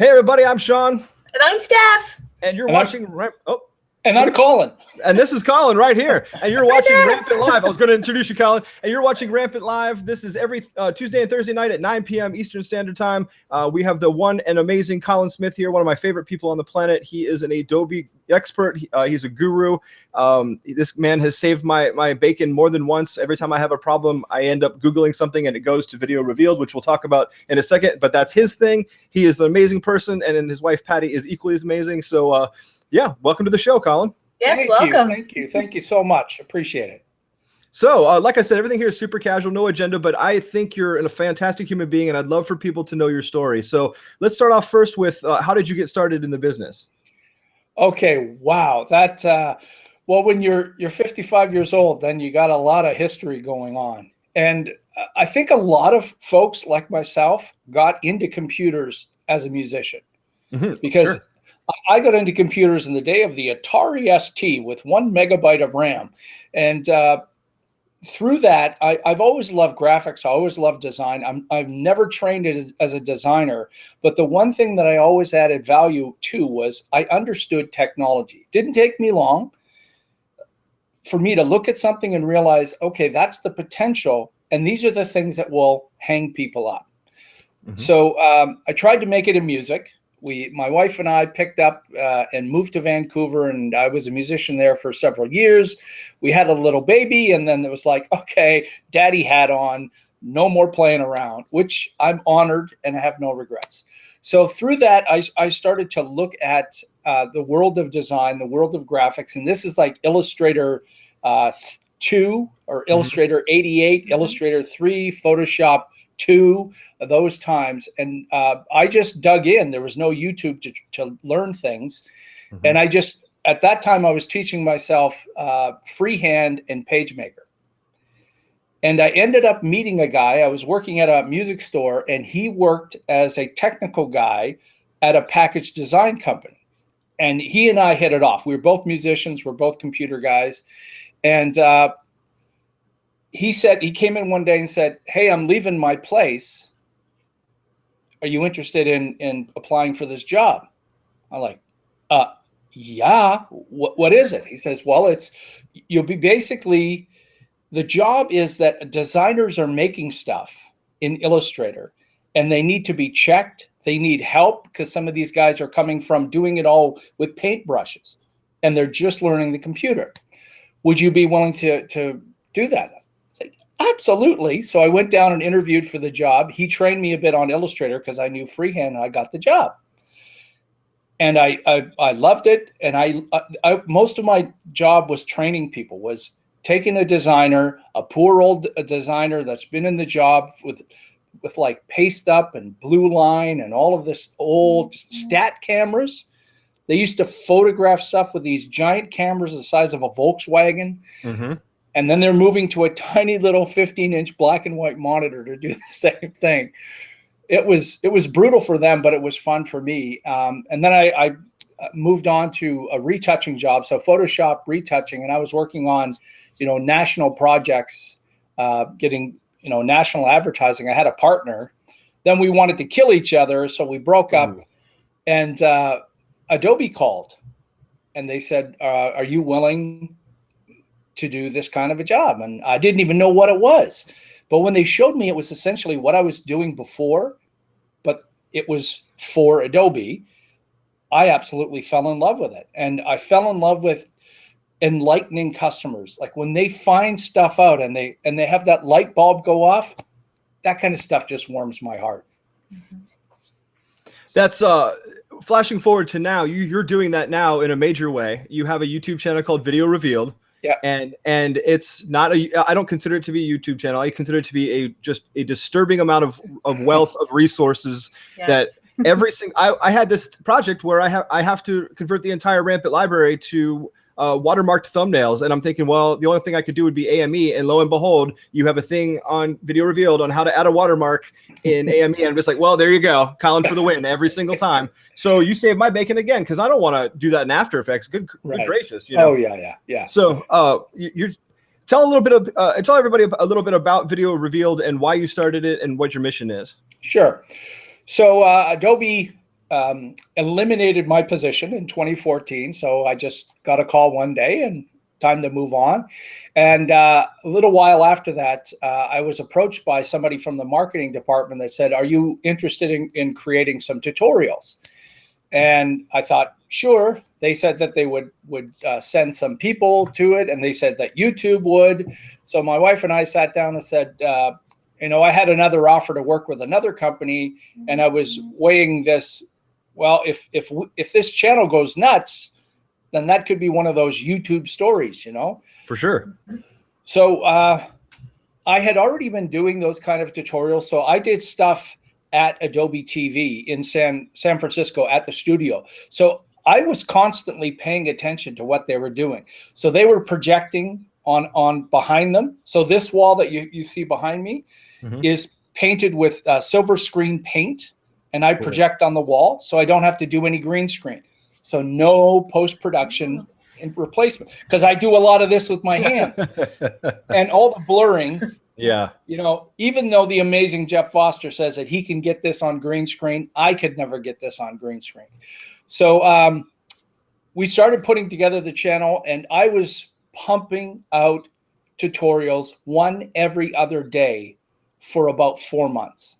Hey everybody, I'm Sean. And I'm Steph. And you're watching And I'm Colin. And this is Colin right here. And you're watching Rampant Live. I was going to introduce you, Colin. And you're watching Rampant Live. This is every Tuesday and Thursday night at 9 p.m. Eastern Standard Time. We have the one and amazing Colin Smith here, one of my favorite people on the planet. He is an Adobe expert. He's a guru. This man has saved my bacon more than once. Every time I have a problem, I end up Googling something and it goes to Video Revealed, which we'll talk about in a second. But that's his thing. He is an amazing person. And then his wife, Patty, is equally as amazing. So, yeah, welcome to the show, Colin. Yes, welcome. Thank you so much. Appreciate it. So, like I said, everything here is super casual, no agenda, but I think you're a fantastic human being, and I'd love for people to know your story. So let's start off first with how did you get started in the business? Okay, wow. That well, when you're 55 years old, then you got a lot of history going on. And I think a lot of folks like myself got into computers as a musician because I got into computers in the day of the Atari ST with 1 megabyte of RAM. And through that, I've always loved graphics. I always loved design. I've never trained as a designer, but the one thing that I always added value to was I understood technology. Didn't take me long for me to look at something and realize, okay, that's the potential. And these are the things that will hang people up. So I tried to make it in music. My wife and I picked up and moved to Vancouver, and I was a musician there for several years. We had a little baby, and then it was like, okay, daddy hat on, no more playing around, which I'm honored and I have no regrets. So through that, I started to look at the world of design, the world of graphics, and this is like Illustrator 2 or Illustrator 88, Illustrator 3, Photoshop 2 of those times. And I just dug in. There was no YouTube to learn things. And I just, at that time, I was teaching myself freehand and PageMaker. And I ended up meeting a guy. I was working at a music store, and he worked as a technical guy at a package design company. And he and I hit it off. We were both musicians. We're both computer guys. And he came in one day and said, hey, I'm leaving my place. Are you interested in applying for this job? I'm like, yeah, what is it? He says, well, you'll be basically, the job is that designers are making stuff in Illustrator and they need to be checked. They need help because some of these guys are coming from doing it all with paintbrushes and they're just learning the computer. Would you be willing to do that? Absolutely. So I went down and interviewed for the job. He trained me a bit on Illustrator because I knew freehand and I got the job. And I loved it. And I most of my job was training people, was taking a designer, a poor old designer that's been in the job with like Paste Up and Blue Line and all of this old stat cameras. They used to photograph stuff with these giant cameras the size of a Volkswagen. And then they're moving to a tiny little 15-inch black and white monitor to do the same thing. It was brutal for them, but it was fun for me. And then I moved on to a retouching job, so Photoshop retouching, and I was working on, national projects, getting, national advertising. I had a partner. Then we wanted to kill each other, so we broke up. And Adobe called, and they said, "Are you willing to do this kind of a job?" And I didn't even know what it was. But when they showed me, it was essentially what I was doing before, but it was for Adobe. I absolutely fell in love with it. And I fell in love with enlightening customers. Like when they find stuff out and they have that light bulb go off, that kind of stuff just warms my heart. That's flashing forward to now. You're doing that now in a major way. You have a YouTube channel called Video Revealed. Yeah. And it's not I don't consider it to be a YouTube channel. I consider it to be just a disturbing amount of wealth of resources that every single, I had this project where I have to convert the entire Rampant library to watermarked thumbnails. And I'm thinking, well, the only thing I could do would be AME. And lo and behold, you have a thing on Video Revealed on how to add a watermark in AME. And I'm just like, well, there you go. Colin for the win every single time. So you saved my bacon again, because I don't want to do that in After Effects. Good gracious. Oh, yeah. So you're tell everybody a little bit about Video Revealed and why you started it and what your mission is. Sure. So Adobe eliminated my position in 2014. So I just got a call one day and time to move on. And a little while after that, I was approached by somebody from the marketing department that said, "Are you interested in creating some tutorials?" And I thought, sure. They said that they would send some people to it, and they said that YouTube would. So my wife and I sat down and said, I had another offer to work with another company, and I was weighing this. Well, if this channel goes nuts, then that could be one of those YouTube stories, For sure. So I had already been doing those kind of tutorials. So I did stuff at Adobe TV in San Francisco at the studio. So I was constantly paying attention to what they were doing. So they were projecting on behind them. So this wall that you see behind me is painted with silver screen paint, and I project on the wall, so I don't have to do any green screen. So no post-production and replacement, because I do a lot of this with my hands. And all the blurring. Yeah. Even though the amazing Jeff Foster says that he can get this on green screen, I could never get this on green screen. So we started putting together the channel, and I was pumping out tutorials one every other day for about 4 months.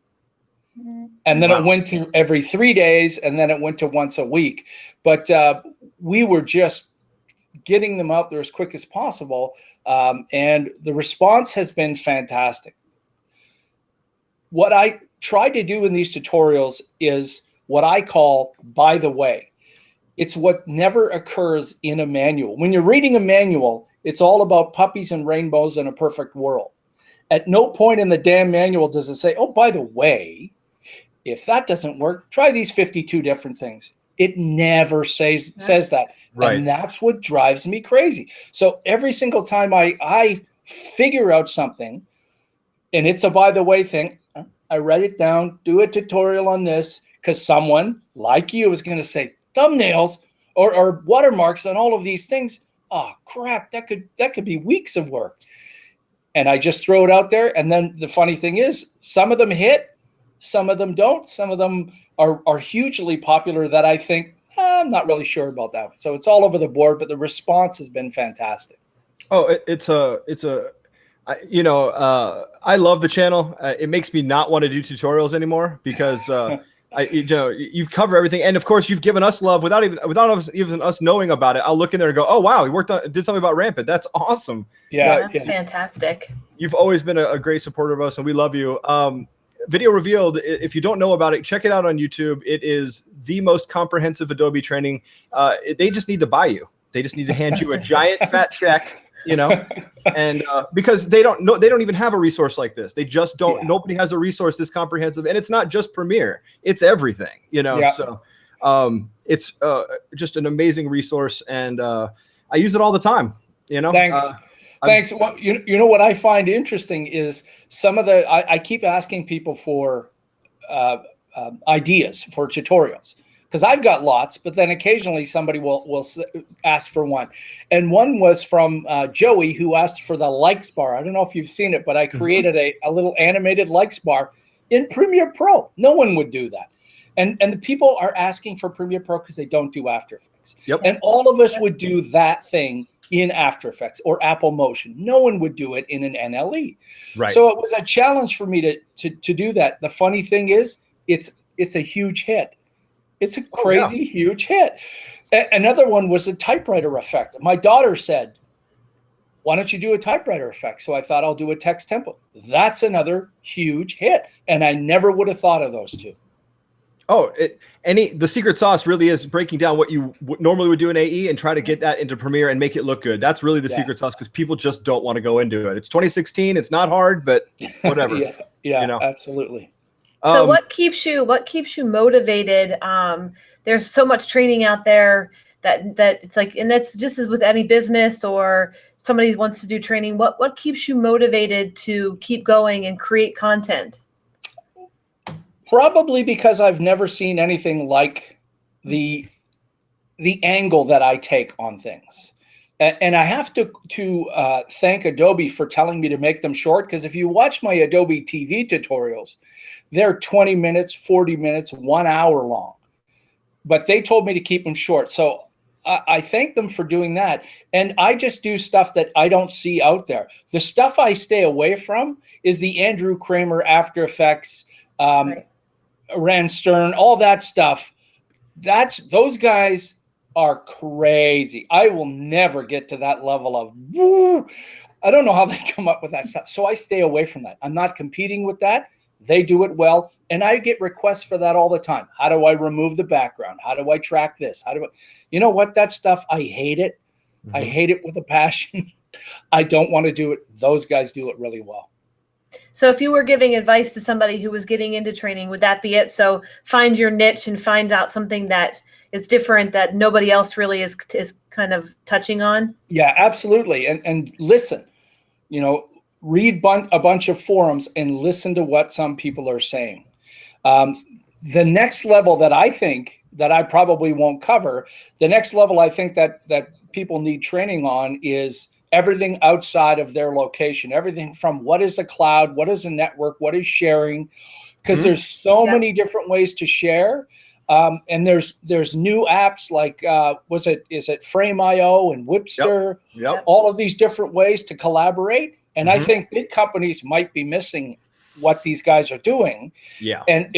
And then it went to every 3 days, and then it went to once a week. But we were just getting them out there as quick as possible. And the response has been fantastic. What I try to do in these tutorials is what I call by the way. It's what never occurs in a manual. When you're reading a manual, it's all about puppies and rainbows and a perfect world. At no point in the damn manual does it say, oh, by the way, if that doesn't work, try these 52 different things. It never says that. Right. And that's what drives me crazy. So every single time I figure out something, and it's a by the way thing, I write it down, do a tutorial on this, because someone like you is going to say thumbnails or watermarks on all of these things. Oh, crap, that could be weeks of work. And I just throw it out there. And then the funny thing is, some of them hit, some of them don't. Some of them are hugely popular that I think, I'm not really sure about that one. So it's all over the board, but the response has been fantastic. Oh, I love the channel. It makes me not want to do tutorials anymore because you've covered everything, and of course you've given us love without even us knowing about it. I'll look in there and go, oh wow, did something about Rampant. That's awesome. Yeah, that's fantastic. You've always been a great supporter of us, and we love you. Video Revealed, if you don't know about it, check it out on YouTube. It is the most comprehensive Adobe training. They just need to buy you. They just need to hand you a giant fat check, and because they don't even have a resource like this. They just don't. Yeah. Nobody has a resource this comprehensive, and it's not just Premiere. It's everything, Yeah. So it's just an amazing resource, and I use it all the time. Thanks. Thanks. Well, you know what I find interesting is some of I keep asking people for ideas for tutorials, because I've got lots, but then occasionally somebody will ask for one. And one was from Joey, who asked for the likes bar. I don't know if you've seen it, but I created a little animated likes bar in Premiere Pro. No one would do that. And the people are asking for Premiere Pro because they don't do After Effects. Yep. And all of us would do that thing in After Effects or Apple Motion. No one would do it in an NLE. Right. So it was a challenge for me to do that. The funny thing is, it's a huge hit. It's a crazy huge hit. Another one was a typewriter effect. My daughter said, why don't you do a typewriter effect? So I thought I'll do a text template. That's another huge hit. And I never would have thought of those two. Oh, the secret sauce really is breaking down what you normally would do in AE and try to get that into Premiere and make it look good. That's really the secret sauce, because people just don't want to go into it. It's 2016. It's not hard, but whatever. yeah, absolutely. So what keeps you motivated? There's so much training out there that it's like, and that's just as with any business or somebody wants to do training. What keeps you motivated to keep going and create content? Probably because I've never seen anything like the angle that I take on things. And I have to thank Adobe for telling me to make them short, because if you watch my Adobe TV tutorials, they're 20 minutes, 40 minutes, 1 hour long. but they told me to keep them short. So I thank them for doing that. And I just do stuff that I don't see out there. The stuff I stay away from is the Andrew Kramer After Effects, Right. Rand Stern, all that stuff. Those guys are crazy. I will never get to that level of woo. I don't know how they come up with that stuff. So I stay away from that. I'm not competing with that. They do it well. And I get requests for that all the time. How do I remove the background? How do I track this? You know what? That stuff, I hate it. Mm-hmm. I hate it with a passion. I don't want to do it. Those guys do it really well. So if you were giving advice to somebody who was getting into training, would that be it? So find your niche and find out something that is different that nobody else really is kind of touching on. Yeah, absolutely. And listen, read a bunch of forums and listen to what some people are saying. The next level that I think that I probably won't cover, the next level I think that people need training on is everything outside of their location, everything from what is a cloud, what is a network, what is sharing, because there's so many different ways to share. And there's new apps like is it Frame.io and Whipster, all of these different ways to collaborate. And I think big companies might be missing what these guys are doing. Yeah. And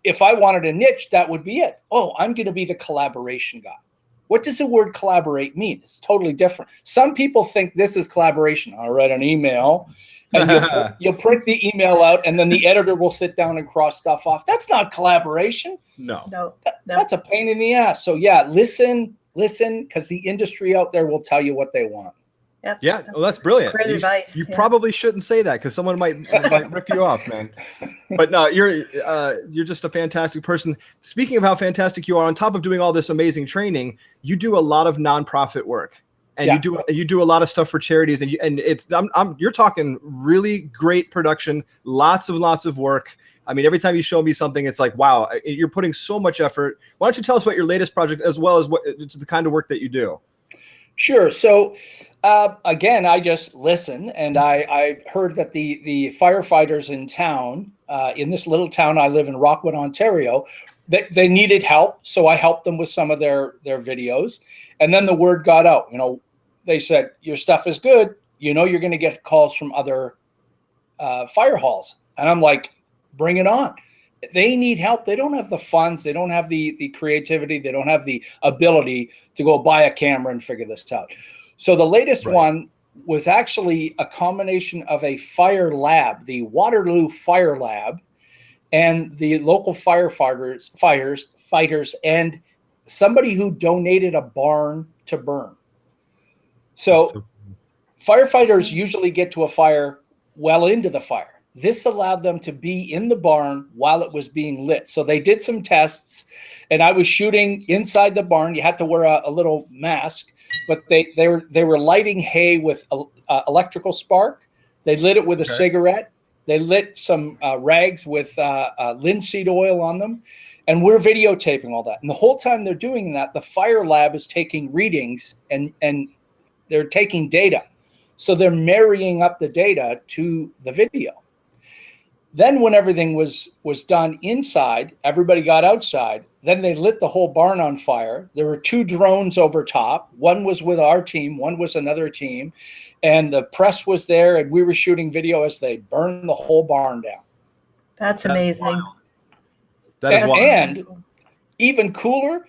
if I wanted a niche, that would be it. Oh, I'm going to be the collaboration guy. What does the word collaborate mean? It's totally different. Some people think this is collaboration. I'll write an email and you'll print the email out and then the editor will sit down and cross stuff off. That's not collaboration. No. That's a pain in the ass. So yeah, listen, because the industry out there will tell you what they want. Yep. Yeah, well, that's brilliant. Great advice. You probably shouldn't say that because someone might rip you off, man. But no, you're just a fantastic person. Speaking of how fantastic you are, on top of doing all this amazing training, you do a lot of nonprofit work, and you do a lot of stuff for charities, and you're talking really great production, lots of work. I mean, every time you show me something, it's like, wow, you're putting so much effort. Why don't you tell us about your latest project as well as what it's the kind of work that you do? Sure. So again, I just listen, and I heard that the firefighters in town, in this little town I live in, Rockwood, Ontario, they needed help. So I helped them with some of their videos. And then the word got out. They said, your stuff is good. You're going to get calls from other fire halls. And I'm like, bring it on. They need help. They don't have the funds. They don't have the creativity. They don't have the ability to go buy a camera and figure this out. So the latest one was actually a combination of a fire lab, the Waterloo Fire Lab, and the local firefighters, and somebody who donated a barn to burn. So firefighters usually get to a fire well into the fire. This allowed them to be in the barn while it was being lit. So they did some tests, and I was shooting inside the barn. You had to wear a little mask, but they were lighting hay with electrical spark. They lit it with a cigarette. They lit some rags with linseed oil on them, and we're videotaping all that. And the whole time they're doing that, the fire lab is taking readings and they're taking data. So they're marrying up the data to the video. Then when everything was done inside, everybody got outside. Then they lit the whole barn on fire. There were 2 drones over top. One was with our team, one was another team. And the press was there, and we were shooting video as they burned the whole barn down. That's amazing. That is wild. And even cooler,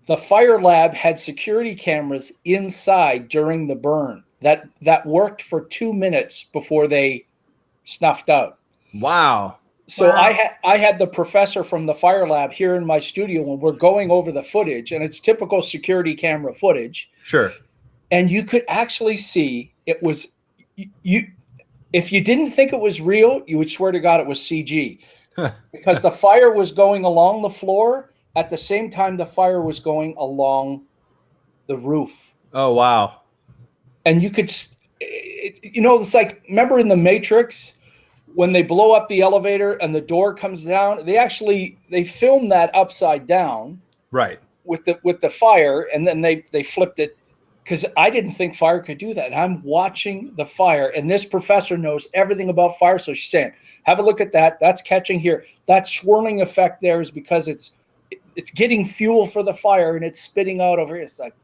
the fire lab had security cameras inside during the burn that worked for 2 minutes before they snuffed out. Wow. So I had the professor from the fire lab here in my studio when we're going over the footage, and it's typical security camera footage. Sure. And you could actually see it was you. If you didn't think it was real, you would swear to God it was CG, because the fire was going along the floor at the same time the fire was going along the roof. Oh, wow. And you could, it's like, remember in the Matrix, when they blow up the elevator and the door comes down, they filmed that upside down, right, with the fire, and then they flipped it, because I didn't think fire could do that. And I'm watching the fire, and this professor knows everything about fire, so she's saying, "Have a look at that. That's catching here. That swirling effect there is because it's getting fuel for the fire and it's spitting out over here. It's like,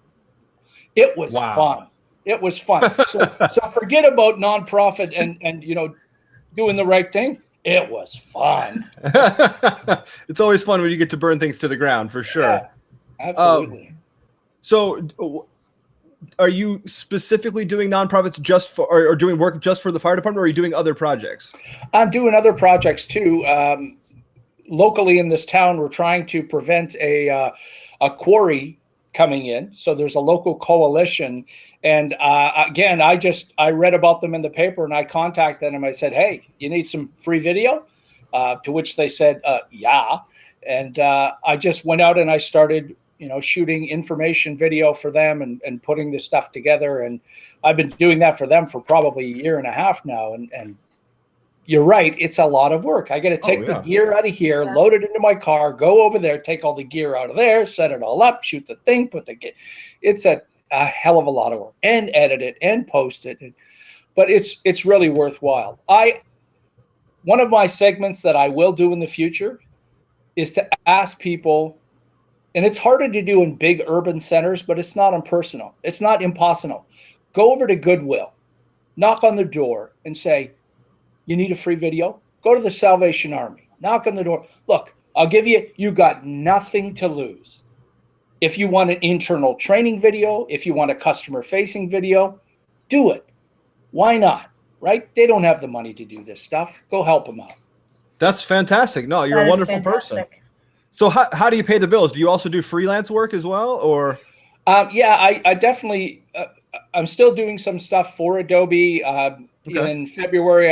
it was fun. It was fun. So forget about nonprofit and doing the right thing. It was fun. It's always fun when you get to burn things to the ground, for sure. Yeah, absolutely. So are you specifically doing nonprofits just for, or doing work just for the fire department, or are you doing other projects? I'm doing other projects too. Locally in this town, we're trying to prevent a quarry coming in. So there's a local coalition. And again, I read about them in the paper and I contacted them. I said, hey, you need some free video? To which they said, yeah. And I just went out and I started shooting information video for them and putting this stuff together. And I've been doing that for them for probably a year and a half now. And you're right, it's a lot of work. I got to take the gear out of here, load it into my car, go over there, take all the gear out of there, set it all up, shoot the thing, it's a hell of a lot of work, and edit it and post it. But it's really worthwhile. One of my segments that I will do in the future is to ask people, and it's harder to do in big urban centers, but it's not impersonal. It's not impossible. Go over to Goodwill, knock on the door and say, you need a free video? Go to the Salvation Army, knock on the door. Look, you got nothing to lose. If you want an internal training video, if you want a customer facing video, do it. Why not? Right? They don't have the money to do this stuff. Go help them out. That's fantastic. No, you're a wonderful person. So how do you pay the bills? Do you also do freelance work as well, or? I definitely, I'm still doing some stuff for Adobe. In February,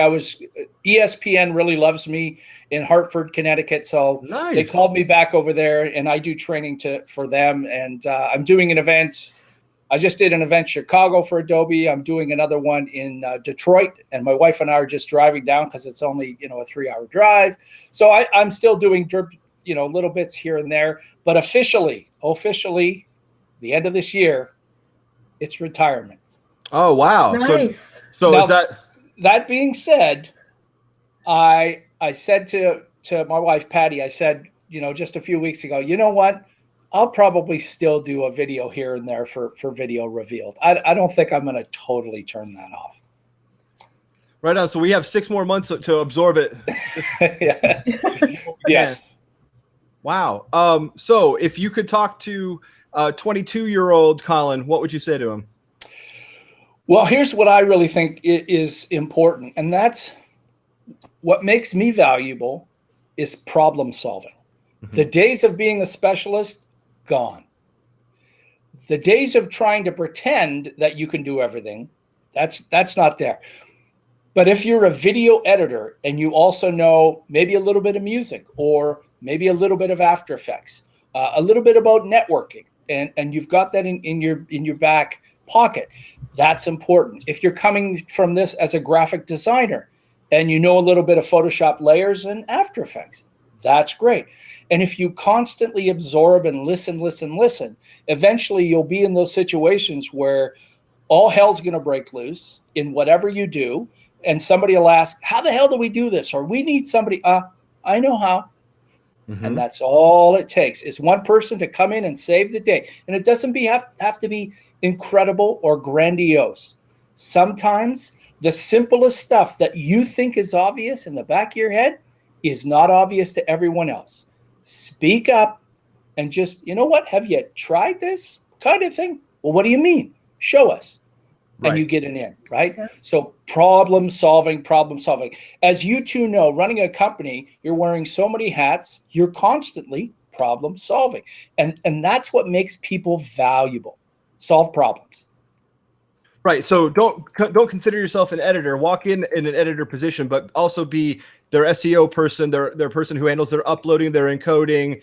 ESPN really loves me in Hartford, Connecticut. So They called me back over there and I do training for them. And I'm doing an event. I just did an event in Chicago for Adobe. I'm doing another one in Detroit, and my wife and I are just driving down because it's only, a 3-hour drive. So I'm still doing, little bits here and there, but officially, the end of this year, it's retirement. Oh, wow. Nice. So now, is that being said, I said to my wife, Patty, I said, just a few weeks ago, you know what? I'll probably still do a video here and there for Video Revealed. I don't think I'm going to totally turn that off. Right on. So we have 6 more months to absorb it. Yeah. Yes. Wow. So if you could talk to 22-year-old Colin, what would you say to him? Well, here's what I really think is important, and that's what makes me valuable is problem solving. Mm-hmm. The days of being a specialist, gone. The days of trying to pretend that you can do everything, that's not there. But if you're a video editor and you also know maybe a little bit of music or maybe a little bit of After Effects, a little bit about networking, and you've got that in your back pocket, that's important. If you're coming from this as a graphic designer and you know a little bit of Photoshop layers and After Effects, that's great. And if you constantly absorb and listen, eventually you'll be in those situations where all hell's going to break loose in whatever you do. And somebody will ask, how the hell do we do this? Or we need somebody, I know how. Mm-hmm. And that's all it takes is one person to come in and save the day. And it doesn't have to be incredible or grandiose. Sometimes the simplest stuff that you think is obvious in the back of your head is not obvious to everyone else. Speak up and just, you know what? Have you tried this kind of thing? Well, what do you mean? Show us. Right. And you get an in, right? Yeah. So problem solving. As you two know, running a company, you're wearing so many hats, you're constantly problem solving. And that's what makes people valuable. Solve problems. Right. So don't consider yourself an editor. Walk in an editor position, but also be their SEO person, their person who handles their uploading, their encoding,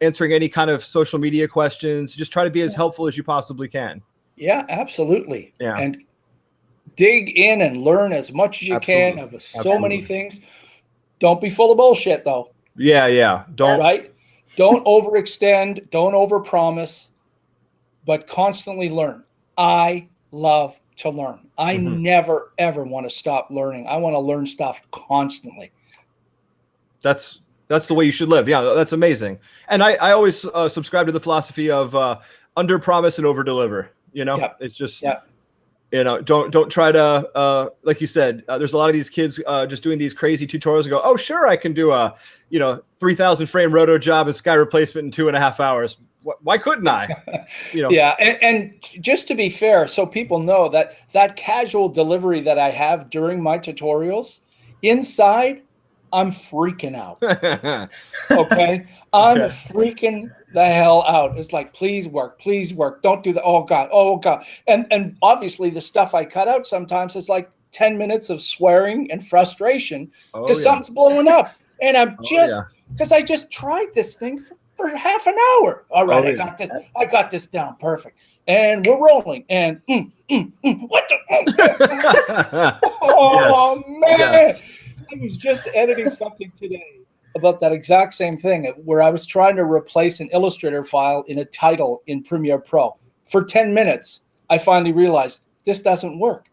answering any kind of social media questions. Just try to be as helpful as you possibly can. Yeah, absolutely. Yeah. And dig in and learn as much as you can of so many things. Don't be full of bullshit though. Yeah. Don't overextend, don't overpromise, but constantly learn. I love to learn. I never ever want to stop learning. I want to learn stuff constantly. That's That's the way you should live. Yeah, that's amazing. And I always subscribe to the philosophy of under promise and over deliver. You know, it's just, you know, don't try to, like you said, there's a lot of these kids just doing these crazy tutorials and go, oh, sure, I can do a, 3,000 frame roto job and sky replacement in 2.5 hours. Why couldn't I? Yeah. And just to be fair, so people know that casual delivery that I have during my tutorials, inside, I'm freaking out. Okay. I'm freaking the hell out. It's like, please work. Don't do that. Oh God. And obviously the stuff I cut out sometimes is like 10 minutes of swearing and frustration because something's blowing up. And I'm because I just tried this thing for half an hour. All right. I got this down. Perfect. And we're rolling. And what the? Oh man. Yes. I was just editing something today about that exact same thing where I was trying to replace an Illustrator file in a title in Premiere Pro. For 10 minutes, I finally realized this doesn't work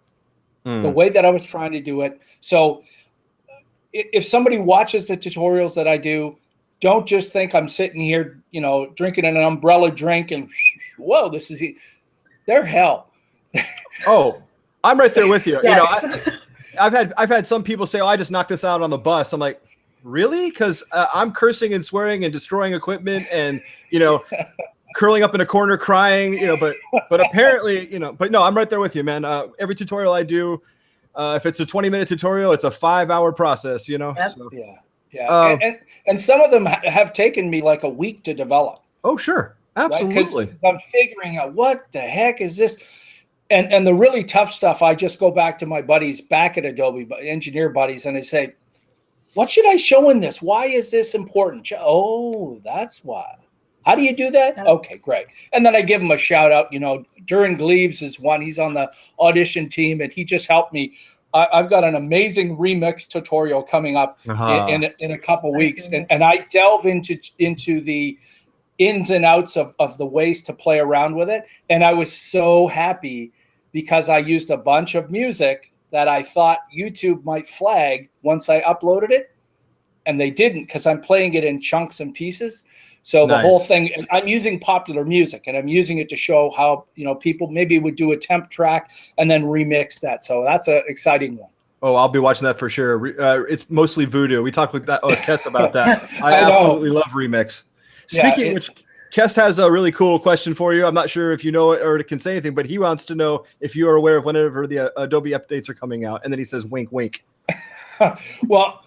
the way that I was trying to do it. So if somebody watches the tutorials that I do, don't just think I'm sitting here, drinking an umbrella drink and whoa, they're hell. Oh, I'm right there with you. Yes. I've had some people say, "Oh, I just knocked this out on the bus." I'm like, really? Because I'm cursing and swearing and destroying equipment and curling up in a corner crying. But apparently, But no, I'm right there with you, man. Every tutorial I do, if it's a 20-minute tutorial, it's a 5-hour process. Yep. So, yeah. And some of them have taken me like a week to develop. Oh, sure, absolutely. Right? 'Cause I'm figuring out what the heck is this. And the really tough stuff, I just go back to my buddies back at Adobe, engineer buddies, and I say, what should I show in this? Why is this important? Oh, that's why. How do you do that? Okay, great. And then I give him a shout out. Duran Gleaves is one. He's on the audition team, and he just helped me. I've got an amazing remix tutorial coming up in a couple weeks. And I delve into the ins and outs of the ways to play around with it. And I was so happy because I used a bunch of music that I thought YouTube might flag once I uploaded it. And they didn't, because I'm playing it in chunks and pieces. So the whole thing, and I'm using popular music and I'm using it to show how, people maybe would do a temp track and then remix that. So that's an exciting one. Oh, I'll be watching that for sure. It's mostly voodoo. We talked with Kes about that. I absolutely love remix. Speaking of which, Kes has a really cool question for you. I'm not sure if you know it or can say anything, but he wants to know if you are aware of whenever the Adobe updates are coming out. And then he says, wink, wink. Well,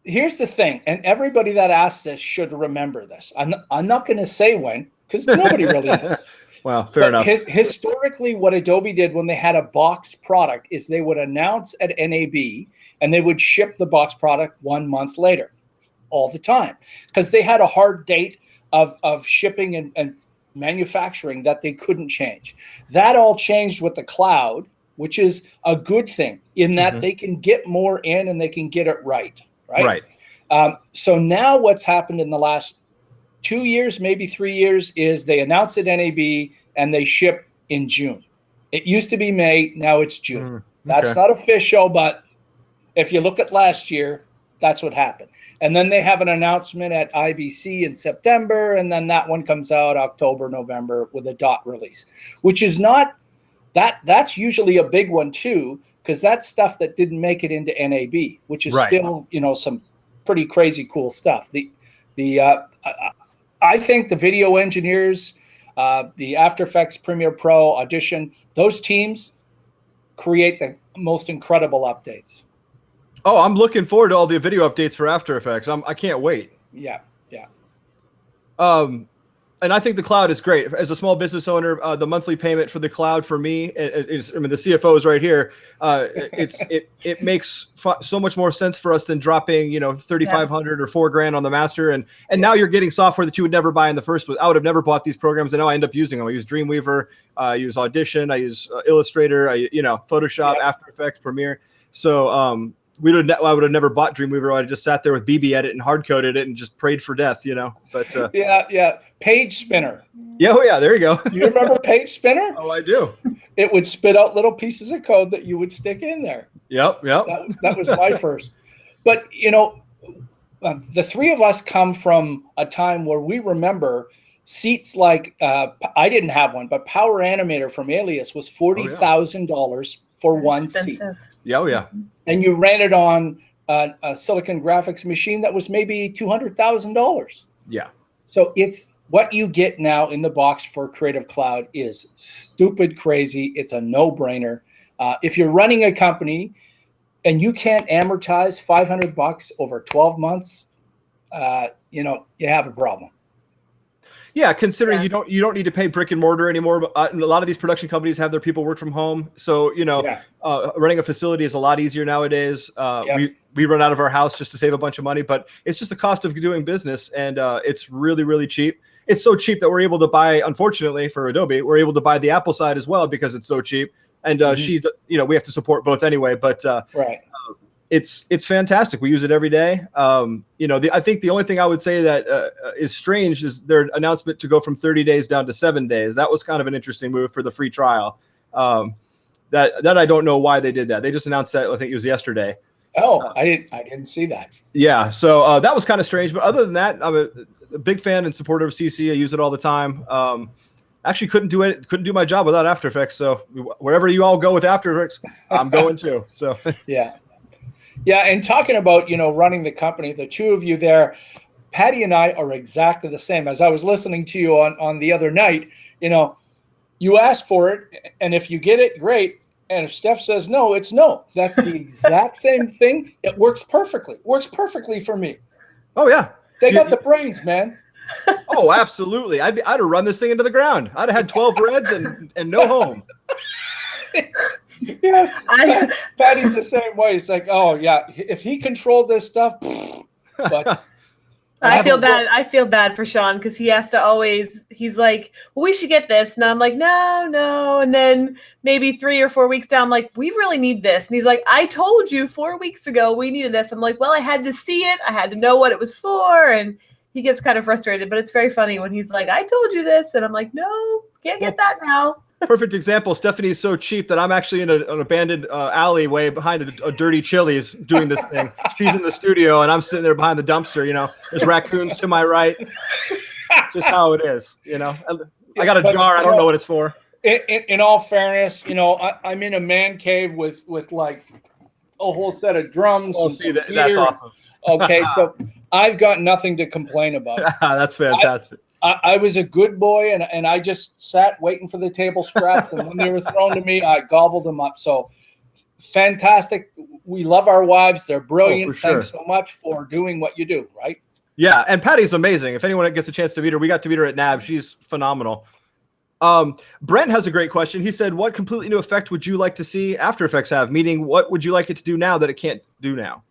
here's the thing. And everybody that asks this should remember this. I'm not going to say when, because nobody really knows. Wow, fair enough. Historically, what Adobe did when they had a boxed product is they would announce at NAB and they would ship the boxed product 1 month later all the time because they had a hard date of shipping and manufacturing that they couldn't change. That all changed with the cloud, which is a good thing in that they can get more in and they can get it right. So now what's happened in the last 2 years, maybe 3 years, is they announce at NAB and they ship in June. It used to be May, now it's June. That's not official, but if you look at last year, that's what happened. And then they have an announcement at IBC in September, and then that one comes out October, November with a dot release, which is not that's usually a big one too, because that's stuff that didn't make it into NAB, which is still, some pretty crazy cool stuff. I think the video engineers, the After Effects, Premiere Pro, Audition, those teams create the most incredible updates. Oh, I'm looking forward to all the video updates for After Effects. I can't wait. Yeah. And I think the cloud is great. As a small business owner, the monthly payment for the cloud for me is, the CFO is right here. It makes so much more sense for us than dropping, $3,500 or $4,000 on the master. And now you're getting software that you would never buy in the first place. I would have never bought these programs, and now I end up using them. I use Dreamweaver, I use Audition, I use Illustrator, Photoshop, After Effects, Premiere. So I would have never bought Dreamweaver. I'd just sat there with BB Edit and hard coded it and just prayed for death, But Page Spinner. Yeah, there you go. You remember Page Spinner? Oh, I do. It would spit out little pieces of code that you would stick in there. Yep. That was my first. But the three of us come from a time where we remember seats like I didn't have one, but Power Animator from Alias was $40,000 for one seat. Yeah, oh yeah. And you rented on a Silicon Graphics machine that was maybe $200,000. Yeah. So it's what you get now in the box for Creative Cloud is stupid crazy. It's a no-brainer. If you're running a company and you can't amortize $500 over 12 months, you have a problem. Yeah, considering you don't need to pay brick and mortar anymore. A lot of these production companies have their people work from home, so running a facility is a lot easier nowadays. We run out of our house just to save a bunch of money, but it's just the cost of doing business, and it's really, really cheap. It's so cheap that we're able to buy. Unfortunately for Adobe, we're able to buy the Apple side as well because it's so cheap. And we have to support both anyway. But right. It's fantastic. We use it every day. I think the only thing I would say that is strange is their announcement to go from 30 days down to 7 days. That was kind of an interesting move for the free trial. That I don't know why they did that. They just announced that, I think it was yesterday. Oh, I didn't see that. Yeah, so that was kind of strange. But other than that, I'm a big fan and supporter of CC. I use it all the time. Actually couldn't do my job without After Effects. So wherever you all go with After Effects, I'm going too. So yeah. And talking about, running the company, the two of you there, Patty and I are exactly the same. As I was listening to you on the other night, you ask for it, and if you get it, great. And if Steph says no, it's no. That's the exact same thing. It works perfectly. Works perfectly for me. Oh yeah. They got the brains, man. Oh, absolutely. I'd have run this thing into the ground. I'd have had 12 reds and no home. Yeah, Patty's the same way. It's like, oh yeah, if he controlled this stuff, but I feel bad. I feel bad for Sean because he has to always. He's like, well, we should get this, and I'm like, no, and then maybe 3 or 4 weeks down, I'm like, we really need this, and he's like, I told you 4 weeks ago we needed this. I'm like, well, I had to see it. I had to know what it was for, and he gets kind of frustrated. But it's very funny when he's like, I told you this, and I'm like, no, can't get that now. Perfect example. Stephanie is so cheap that I'm actually in an abandoned alleyway behind a dirty Chili's doing this thing. She's in the studio and I'm sitting there behind the dumpster. There's raccoons to my right. It's just how it is. I got a jar. I don't know what it's for. In all fairness, I'm in a man cave with like a whole set of drums. Oh, see, that's awesome. Okay, so I've got nothing to complain about. That's fantastic. I was a good boy, and I just sat waiting for the table scraps, and when they were thrown to me, I gobbled them up. So fantastic. We love our wives. They're brilliant. For sure. Thanks so much for doing what you do, right? Yeah, and Patty's amazing. If anyone gets a chance to meet her, we got to meet her at NAB. She's phenomenal. Brent has a great question. He said, what completely new effect would you like to see After Effects have? Meaning, what would you like it to do now that it can't do now?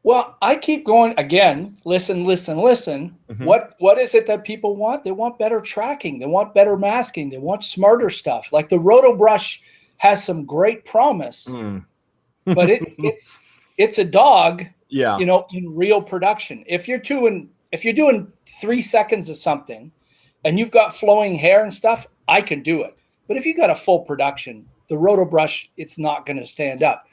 Well, I keep going again. Listen. Mm-hmm. What is it that people want? They want better tracking. They want better masking. They want smarter stuff. Like the RotoBrush has some great promise, but it's a dog. Yeah. In real production. If you're doing 3 seconds of something, and you've got flowing hair and stuff, I can do it. But if you got a full production, the RotoBrush, it's not going to stand up.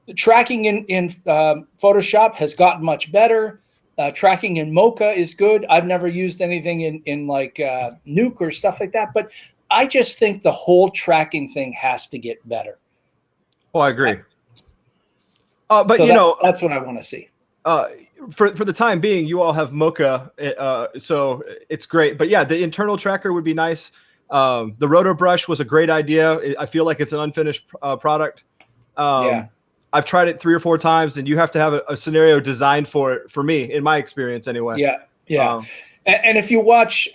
The tracking in Photoshop has gotten much better. Tracking in Mocha is good. I've never used anything in like Nuke or stuff like that, but I just think the whole tracking thing has to get better. Oh, I agree. But that's what I want to see. For the time being, you all have Mocha, so it's great. But yeah, the internal tracker would be nice. The RotoBrush was a great idea. I feel like it's an unfinished product. Yeah. I've tried it 3 or 4 times, and you have to have a scenario designed for it, for me, in my experience anyway. Yeah. And if you watch,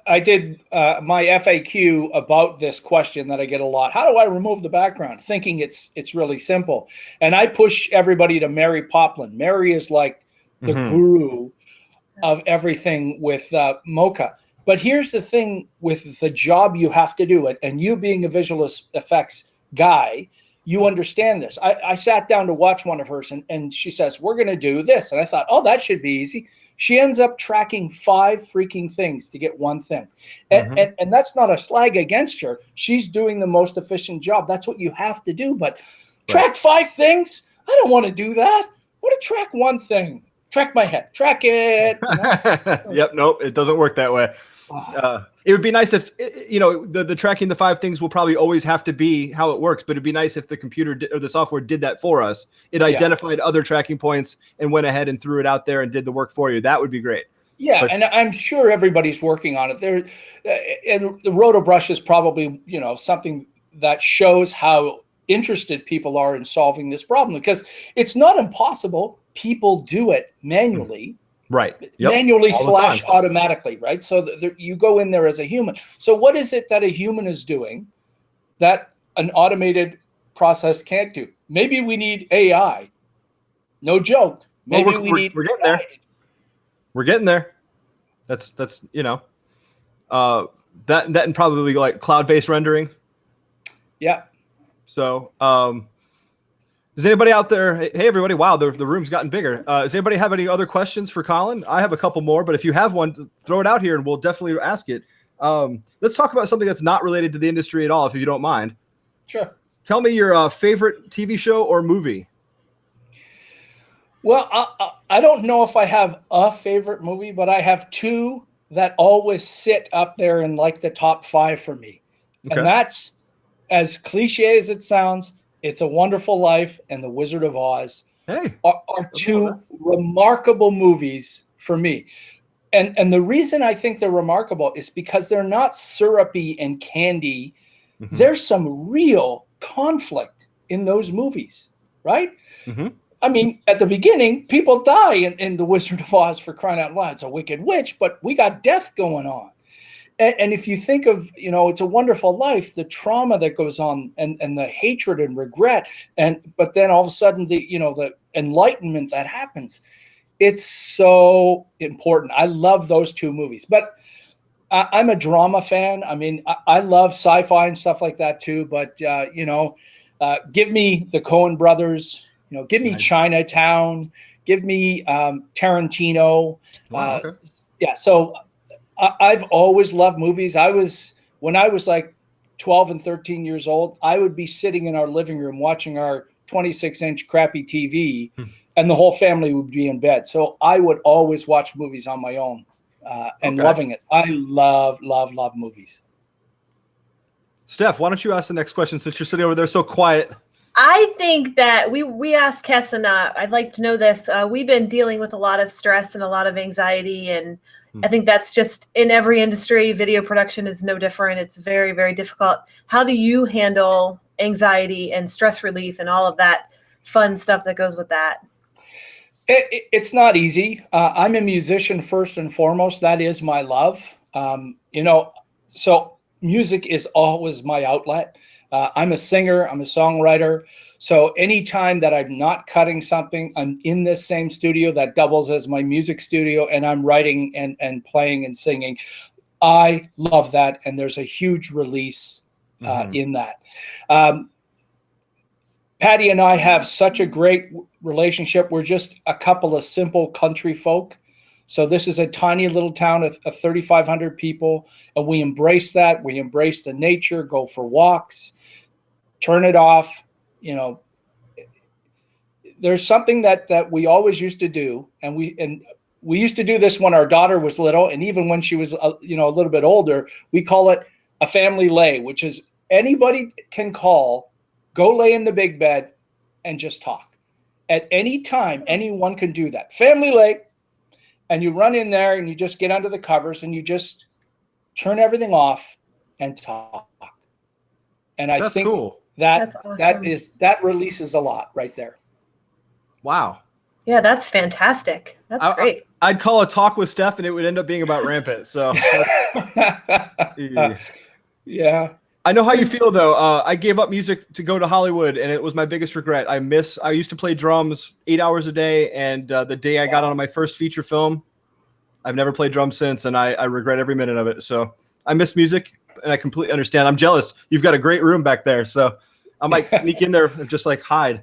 I did my FAQ about this question that I get a lot. How do I remove the background? Thinking it's really simple. And I push everybody to Mary Poplin. Mary is like the guru of everything with Mocha. But here's the thing with the job you have to do, and you being a visual effects guy, you understand this. I sat down to watch one of hers, and she says, we're going to do this. And I thought, oh, that should be easy. She ends up tracking 5 freaking things to get one thing. And that's not a slag against her. She's doing the most efficient job. That's what you have to do. But track 5 things? I don't want to do that. want to track one thing. Track my head. Track it. Yep. Nope. It doesn't work that way. It would be nice if, the tracking the 5 things will probably always have to be how it works, but it'd be nice if the computer or the software did that for us. It identified other tracking points and went ahead and threw it out there and did the work for you. That would be great. Yeah, and I'm sure everybody's working on it. And the RotoBrush is probably, something that shows how interested people are in solving this problem, because it's not impossible. People do it manually. Right. Yep. Manually / automatically, right? So you go in there as a human. So what is it that a human is doing that an automated process can't do? Maybe we need AI. No joke. Maybe we're getting there. We're getting there. That's that and probably like cloud-based rendering. Yeah. So does anybody out there? Hey, everybody! Wow, the room's gotten bigger. Does anybody have any other questions for Colin? I have a couple more, but if you have one, throw it out here, and we'll definitely ask it. Let's talk about something that's not related to the industry at all, if you don't mind. Sure. Tell me your favorite TV show or movie. Well, I don't know if I have a favorite movie, but I have 2 that always sit up there in like the top 5 for me, and that's, as cliche as it sounds, It's a Wonderful Life and The Wizard of Oz are 2 remarkable movies for me. And the reason I think they're remarkable is because they're not syrupy and candy. Mm-hmm. There's some real conflict in those movies, right? Mm-hmm. I mean, at the beginning, people die in The Wizard of Oz, for crying out loud. It's a wicked witch, but we got death going on. And if you think of, It's a Wonderful Life, the trauma that goes on and the hatred and regret, but then all of a sudden the enlightenment that happens, it's so important. I love those 2 movies, but I'm a drama fan. I mean, I love sci-fi and stuff like that too, but give me the Coen brothers, give me Chinatown, give me Tarantino. Wow, okay. Yeah. So I've always loved movies. When I was like 12 and 13 years old, I would be sitting in our living room watching our 26-inch crappy TV, and the whole family would be in bed. So I would always watch movies on my own and loving it. I love movies. Steph, why don't you ask the next question since you're sitting over there so quiet? I think that we asked Kesson, I'd like to know this. We've been dealing with a lot of stress and a lot of anxiety, and I think that's just in every industry. Video production is no different. It's very, very difficult. How do you handle anxiety and stress relief and all of that fun stuff that goes with that? It's not easy. I'm a musician first and foremost. That is my love. So music is always my outlet. I'm a singer. I'm a songwriter. So anytime that I'm not cutting something, I'm in this same studio that doubles as my music studio, and I'm writing and playing and singing. I love that. And there's a huge release in that. Patty and I have such a great relationship. We're just a couple of simple country folk. So this is a tiny little town of 3,500 people, and we embrace that. We embrace the nature, go for walks, turn it off. There's something that we always used to do, and we used to do this when our daughter was little, and even when she was a little bit older. We call it a family lay, which is anybody can call, go lay in the big bed, and just talk. At any time, anyone can do that. Family lay, and you run in there and you just get under the covers and you just turn everything off and talk. And I think cool. That's awesome. that releases a lot right there. Wow. Yeah, that's fantastic. That's great. I'd call a talk with Steph, and it would end up being about Rampant. So, yeah. I know how you feel, though. I gave up music to go to Hollywood, and it was my biggest regret. I used to play drums 8 hours a day, and the day I got on my first feature film, I've never played drums since, and I regret every minute of it. So I miss music, and I completely understand. I'm jealous. You've got a great room back there, so I might sneak in there and just hide.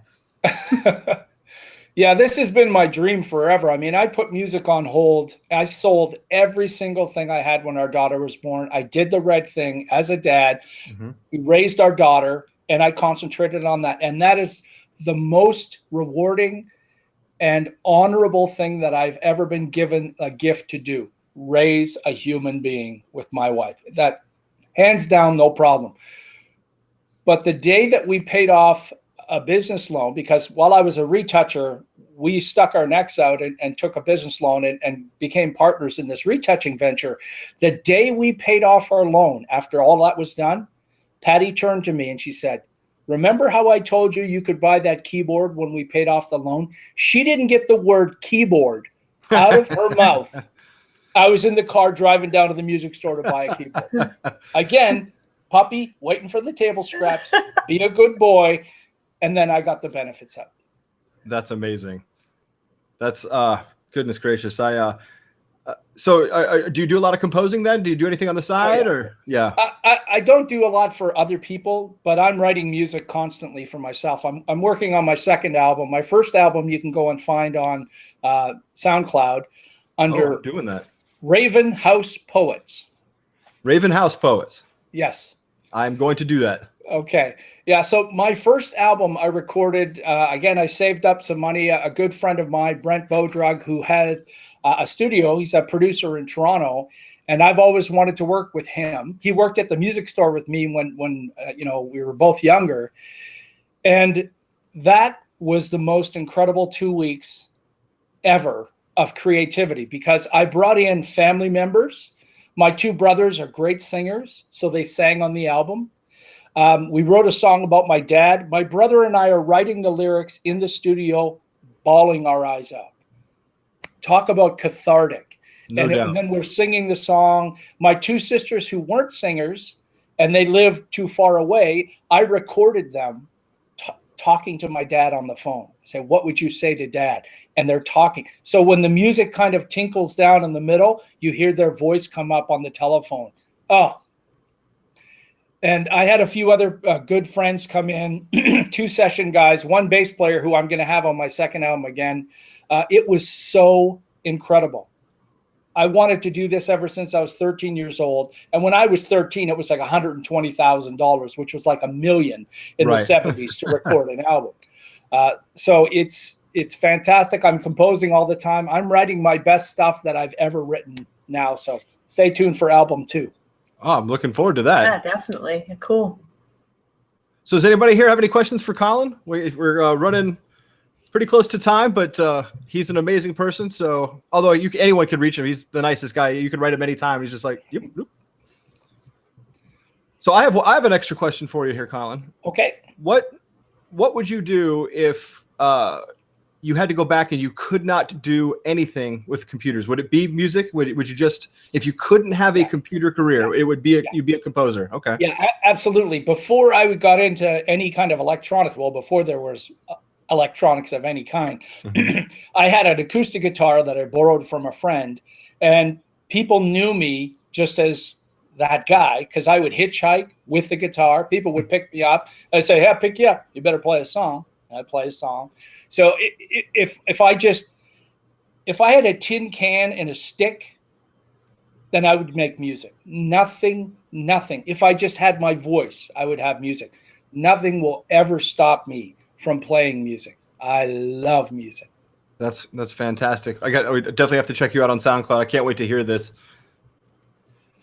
Yeah, this has been my dream forever. I mean, I put music on hold. I sold every single thing I had when our daughter was born. I did the right thing as a dad. Mm-hmm. We raised our daughter, and I concentrated on that. And that is the most rewarding and honorable thing that I've ever been given a gift to do: raise a human being with my wife. That, hands down, no problem. But the day that we paid off a business loan, because while I was a retoucher, we stuck our necks out and took a business loan and became partners in this retouching venture. The day we paid off our loan, after all that was done, Patty turned to me and she said, "Remember how I told you could buy that keyboard when we paid off the loan?" She didn't get the word keyboard out of her mouth. I was in the car driving down to the music store to buy a keyboard. Again, puppy, waiting for the table scraps, be a good boy. And then I got the benefits of it. That's amazing. That's goodness gracious. So do you do a lot of composing then? Do you do anything on the side? Or I don't do a lot for other people, but I'm writing music constantly for myself. I'm working on my second album. My first album you can go and find on SoundCloud under doing that. Raven House Poets. Raven House Poets. Yes. I'm going to do that. Okay. Yeah. So my first album I recorded, again, I saved up some money. A good friend of mine, Brent Bodrug, who had a studio. He's a producer in Toronto, and I've always wanted to work with him. He worked at the music store with me when we were both younger. And that was the most incredible 2 weeks ever of creativity, because I brought in family members. My two brothers are great singers, so they sang on the album. We wrote a song about my dad. My brother and I are writing the lyrics in the studio, bawling our eyes out. Talk about cathartic. No doubt. And then we're singing the song. My two sisters who weren't singers, and they lived too far away, I recorded them talking to my dad on the phone. I say, "What would you say to Dad?" And they're talking. So when the music kind of tinkles down in the middle, you hear their voice come up on the telephone. Oh. And I had a few other good friends come in, 2 session guys, 1 bass player who I'm going to have on my second album again. It was so incredible. I wanted to do this ever since I was 13 years old. And when I was 13, it was like $120,000, which was like $1 million in the 70s to record an album. So it's fantastic. I'm composing all the time. I'm writing my best stuff that I've ever written now. So stay tuned for album 2. Oh, I'm looking forward to that. Yeah, definitely. Cool. So does anybody here have any questions for Colin? We're running pretty close to time, but he's an amazing person. So although anyone could reach him, he's the nicest guy. You can write him anytime. He's just like, yep. So I have an extra question for you here, Colin. Okay. What would you do if you had to go back and you could not do anything with computers? Would it be music? Would you just, if you couldn't have a computer career, it would be you'd be a composer? Okay. Yeah, absolutely. Before I got into any kind of electronics, well, before there was electronics of any kind, I had an acoustic guitar that I borrowed from a friend, and people knew me just as that guy because I would hitchhike with the guitar. People would pick me up. I'd say, "Hey, I'll pick you up. You better play a song." I'd play a song. So if I had a tin can and a stick, then I would make music. Nothing. If I just had my voice, I would have music. Nothing will ever stop me from playing music. I love music. That's fantastic. We definitely have to check you out on SoundCloud. I can't wait to hear this.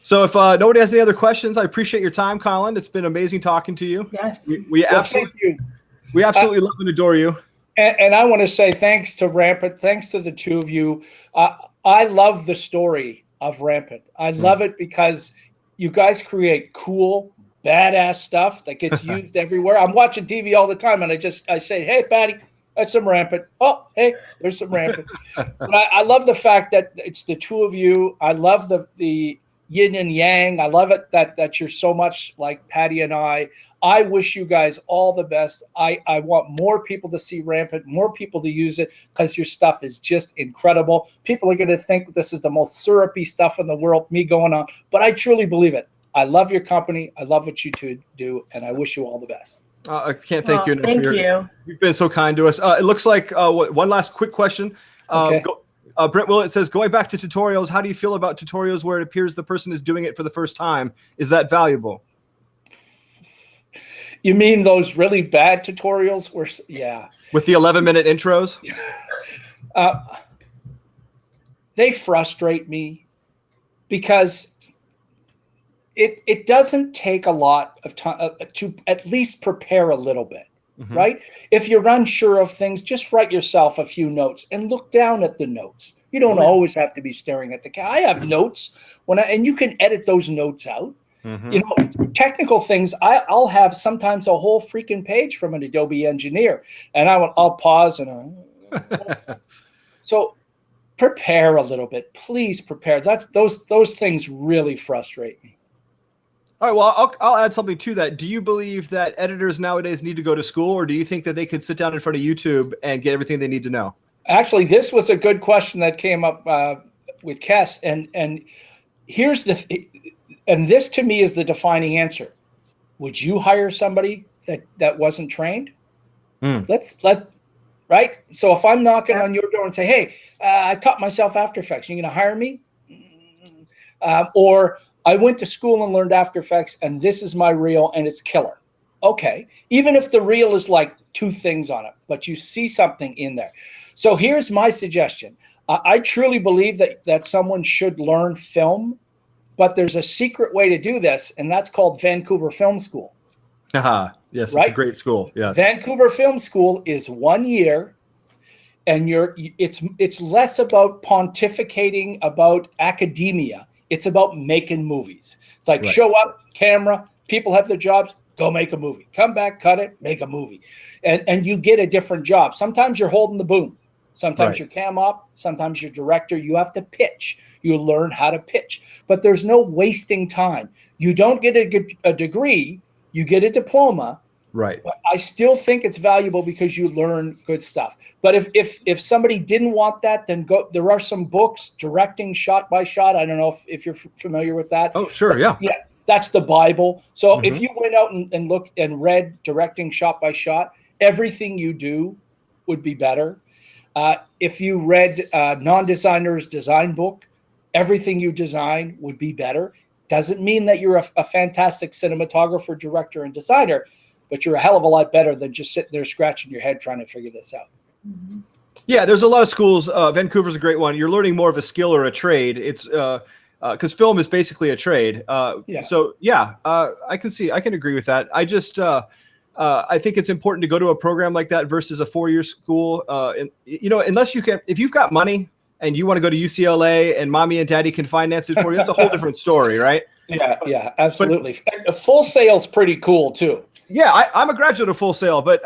So if nobody has any other questions, I appreciate your time, Colin. It's been amazing talking to you. Yes. We absolutely love and adore you. And I want to say thanks to Rampant. Thanks to the two of you. I love the story of Rampant. I love it because you guys create cool, badass stuff that gets used everywhere. I'm watching TV all the time, and I say, "Hey, Patty, that's some Rampant." "Oh, hey, there's some Rampant." But I love the fact that it's the two of you. I love the yin and yang. I love it that you're so much like Patty and I. I wish you guys all the best. I want more people to see Rampant, more people to use it, because your stuff is just incredible. People are going to think this is the most syrupy stuff in the world, me going on, but I truly believe it. I love your company. I love what you two do, and I wish you all the best. I can't thank you enough. Thank you. You've been so kind to us. It looks like one last quick question. Okay. Brent Willett says, going back to tutorials, how do you feel about tutorials where it appears the person is doing it for the first time? Is that valuable? You mean those really bad tutorials? Yeah. With the 11-minute intros? They frustrate me because it doesn't take a lot of time to at least prepare a little bit, right? If you're unsure of things, just write yourself a few notes and look down at the notes. You don't always have to be staring at the camera. I have notes and you can edit those notes out. You know, technical things. I'll have sometimes a whole freaking page from an Adobe engineer, and I'll pause and so prepare a little bit. Please prepare. Those things really frustrate me. All right. Well, I'll add something to that. Do you believe that editors nowadays need to go to school, or do you think that they could sit down in front of YouTube and get everything they need to know? Actually, this was a good question that came up with Kes, and here's and this to me is the defining answer. Would you hire somebody that wasn't trained? Right. So if I'm knocking on your door and say, hey, I taught myself After Effects, you going to hire me? Or I went to school and learned After Effects and this is my reel and it's killer. Okay. Even if the reel is like 2 things on it, but you see something in there. So here's my suggestion. I truly believe that someone should learn film, but there's a secret way to do this, and that's called Vancouver Film School. Yes, right? It's a great school. Yes. Vancouver Film School is 1 year, and it's less about pontificating about academia. It's about making movies. It's like show up, camera, people have their jobs, go make a movie. Come back, cut it, make a movie. And you get a different job. Sometimes you're holding the boom. Sometimes you're cam op, sometimes you're director. You have to pitch. You learn how to pitch. But there's no wasting time. You don't get a degree, you get a diploma. Right. But I still think it's valuable because you learn good stuff. But if somebody didn't want that, then go. There are some books, Directing Shot by Shot. I don't know if you're familiar with that. Oh, sure. Yeah. Yeah. That's the Bible. So if you went out and looked and read Directing Shot by Shot, everything you do would be better. If you read Non-Designer's Design Book, everything you design would be better. Doesn't mean that you're a fantastic cinematographer, director, and designer, but you're a hell of a lot better than just sitting there scratching your head trying to figure this out. Yeah, there's a lot of schools. Vancouver's a great one. You're learning more of a skill or a trade. It's because film is basically a trade. So yeah, I can agree with that. I just I think it's important to go to a program like that versus a 4-year school. And unless if you've got money and you want to go to UCLA and mommy and daddy can finance it for you, that's a whole different story, right? Yeah, absolutely. But Full Sail's pretty cool too. Yeah, I'm a graduate of Full Sail, but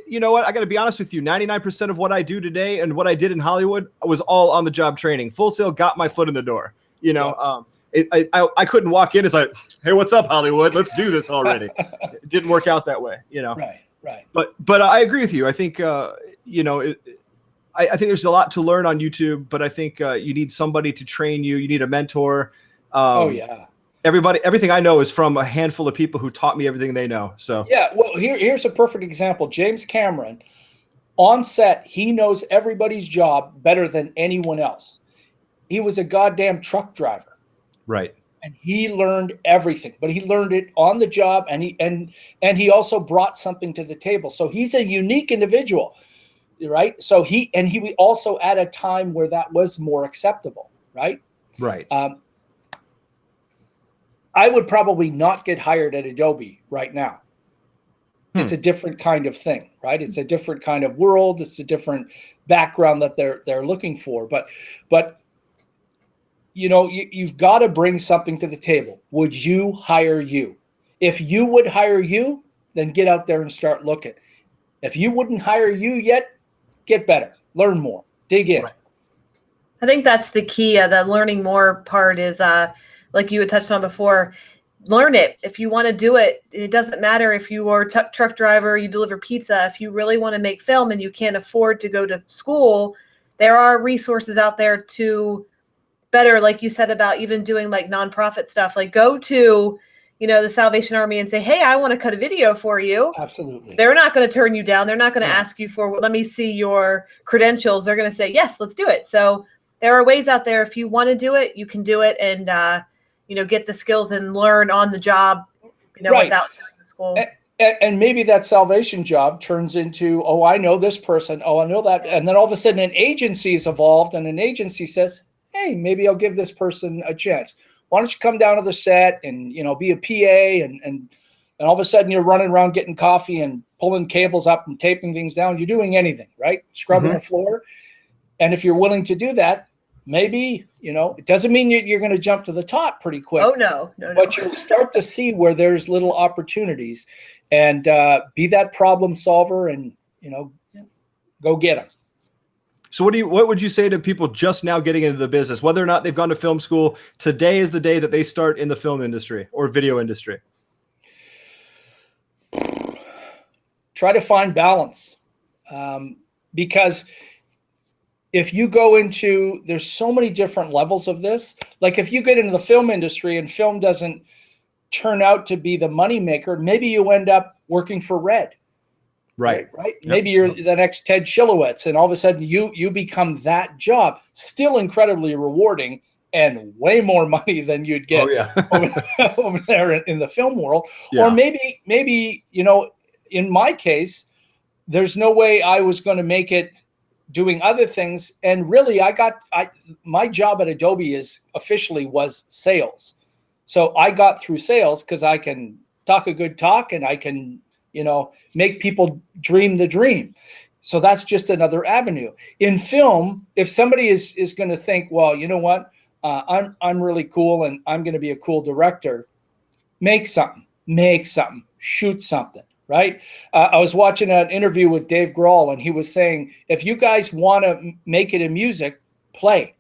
you know what? I got to be honest with you. 99% of what I do today and what I did in Hollywood was all on the job training. Full Sail got my foot in the door. I couldn't walk in as like, hey, what's up, Hollywood? Let's do this already. It didn't work out that way, Right. But I agree with you. I think I think there's a lot to learn on YouTube, but I think you need somebody to train you. You need a mentor. Everything I know is from a handful of people who taught me everything they know. So yeah, well, here's a perfect example. James Cameron, on set, he knows everybody's job better than anyone else. He was a goddamn truck driver. Right. And he learned everything, but he learned it on the job, and he also brought something to the table. So he's a unique individual, right? So he also at a time where that was more acceptable, right? Right. I would probably not get hired at Adobe right now. It's a different kind of thing, right? It's a different kind of world. It's a different background that they're looking for. But you've got to bring something to the table. Would you hire you? If you would hire you, then get out there and start looking. If you wouldn't hire you yet, get better, learn more, dig in. Right. I think that's the key. The learning more part is like you had touched on before, learn it. If you want to do it, it doesn't matter if you are a truck driver, you deliver pizza. If you really want to make film and you can't afford to go to school, there are resources out there to better, like you said about even doing like nonprofit stuff, like go to, the Salvation Army and say, hey, I want to cut a video for you. Absolutely. They're not going to turn you down. They're not going to ask you for, let me see your credentials. They're going to say, yes, let's do it. So there are ways out there. If you want to do it, you can do it and, get the skills and learn on the job, without doing the school. And maybe that salvation job turns into, oh, I know this person. Oh, I know that. And then all of a sudden an agency is evolved and an agency says, hey, maybe I'll give this person a chance. Why don't you come down to the set and, be a PA and all of a sudden you're running around getting coffee and pulling cables up and taping things down. You're doing anything, right? Scrubbing the floor. And if you're willing to do that, maybe, it doesn't mean you're going to jump to the top pretty quick. Oh, no. But you'll start to see where there's little opportunities and be that problem solver and, go get them. So what would you say to people just now getting into the business, whether or not they've gone to film school? Today is the day that they start in the film industry or video industry. Try to find balance, because if you go into, there's so many different levels of this. Like if you get into the film industry and film doesn't turn out to be the moneymaker, maybe you end up working for Red. Right. Yep. Maybe you're the next Ted Shilowitz, and all of a sudden you become that job. Still incredibly rewarding and way more money than you'd get over there in the film world. Yeah. Or maybe in my case, there's no way I was going to make it doing other things. And really, my job at Adobe was sales. So I got through sales because I can talk a good talk and I can, make people dream the dream. So that's just another avenue. In film, if somebody is going to think, well, you know what, I'm really cool and I'm going to be a cool director, make something, shoot something. Right. I was watching an interview with Dave Grohl, and he was saying, if you guys want to make it in music, play,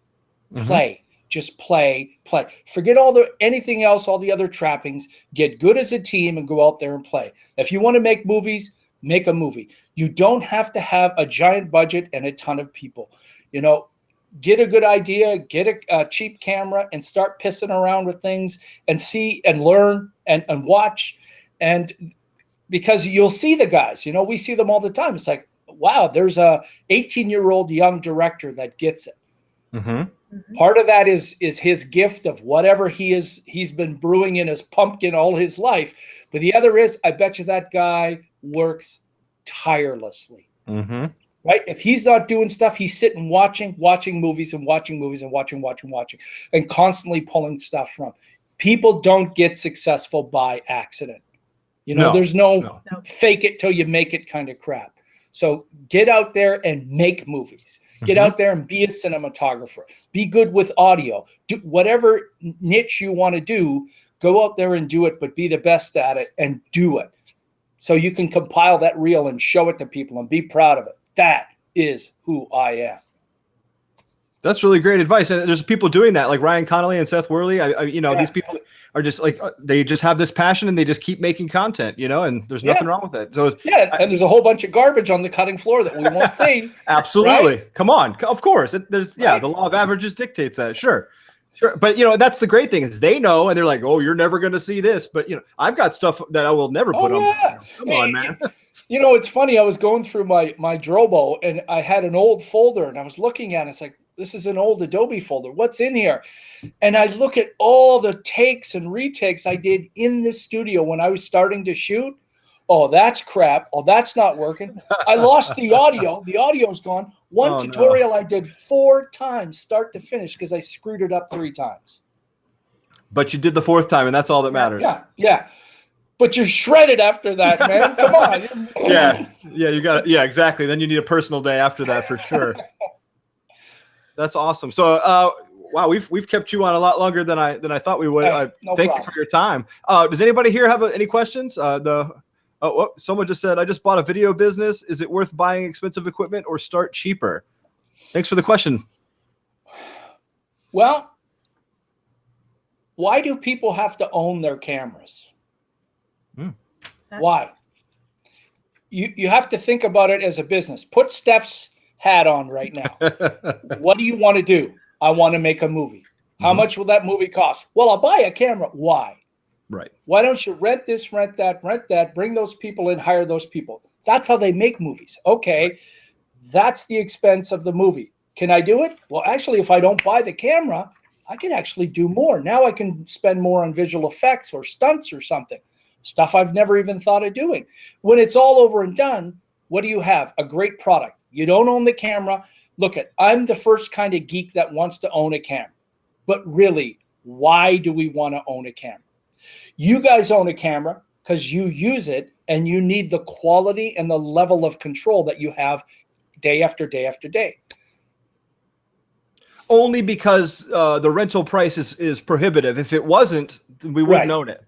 just play. Forget anything else, all the other trappings. Get good as a team and go out there and play. If you want to make movies, make a movie. You don't have to have a giant budget and a ton of people. Get a good idea, get a cheap camera, and start pissing around with things and see and learn and watch. And because you'll see the guys, we see them all the time. It's like, wow, there's a 18-year-old young director that gets it. Part of that is his gift of whatever he's been brewing in his pumpkin all his life. But the other is, I bet you that guy works tirelessly. Right? If he's not doing stuff, he's sitting watching movies and watching and constantly pulling stuff from. People don't get successful by accident. There's no fake it till you make it kind of crap. So get out there and make movies. Get out there and be a cinematographer. Be good with audio. Do whatever niche you want to do. Go out there and do it, but be the best at it and do it. So you can compile that reel and show it to people and be proud of it. That is who I am. That's really great advice. And there's people doing that, like Ryan Connolly and Seth Worley. These people are just like, they just have this passion and they just keep making content, and there's nothing wrong with it. So and there's a whole bunch of garbage on the cutting floor that we won't see. Absolutely. Right? Come on. Of course. The law of averages dictates that. Sure. But that's the great thing is they know, and they're like, oh, you're never going to see this. But I've got stuff that I will never put on. Come on, man. It's funny. I was going through my Drobo and I had an old folder and I was looking at it. It's like, this is an old Adobe folder. What's in here? And I look at all the takes and retakes I did in the studio when I was starting to shoot. Oh, that's crap. Oh, that's not working. I lost the audio. The audio's gone. One tutorial I did 4 times, start to finish, because I screwed it up 3 times. But you did the 4th time, and that's all that matters. Yeah. But you're shredded after that, man. Come on. You got it. Yeah, exactly. Then you need a personal day after that for sure. That's awesome. So, wow, we've kept you on a lot longer than I thought we would. Thank you for your time. Does anybody here have any questions? Someone just said, I just bought a video business. Is it worth buying expensive equipment or start cheaper? Thanks for the question. Well, why do people have to own their cameras? Why? You have to think about it as a business. Put Steph's hat on right now. What do you want to do? I want to make a movie. How much will that movie cost? Well, I'll buy a camera. Why? Right. Why don't you rent this, rent that, bring those people in, hire those people? That's how they make movies. Okay, that's the expense of the movie. Can I do it? Well, actually, if I don't buy the camera, I can actually do more. Now I can spend more on visual effects or stunts or something. stuff I've never even thought of doing. When it's all over and done, what do you have? A great product. You don't own the camera. Look, I'm the first kind of geek that wants to own a camera. But really, why do we want to own a camera? You guys own a camera because you use it and you need the quality and the level of control that you have day after day after day. Only because the rental price is prohibitive. If it wasn't, we wouldn't own it.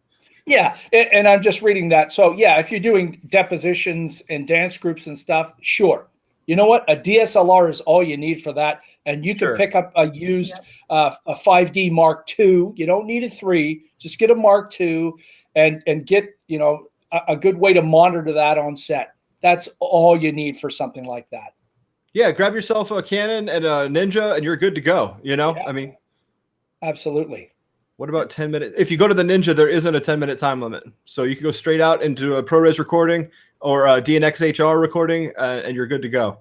Yeah, and I'm just reading that. So yeah, if you're doing depositions and dance groups and stuff, sure. You know what? A DSLR is all you need for that. And you can pick up a used a 5D Mark II. You don't need a 3. Just get a Mark II and get, a good way to monitor that on set. That's all you need for something like that. Yeah, grab yourself a Canon and a Ninja and you're good to go, Yeah. I mean. Absolutely. What about 10 minutes? If you go to the Ninja, there isn't a 10-minute time limit. So you can go straight out into a ProRes recording or a DNX HR recording, and you're good to go.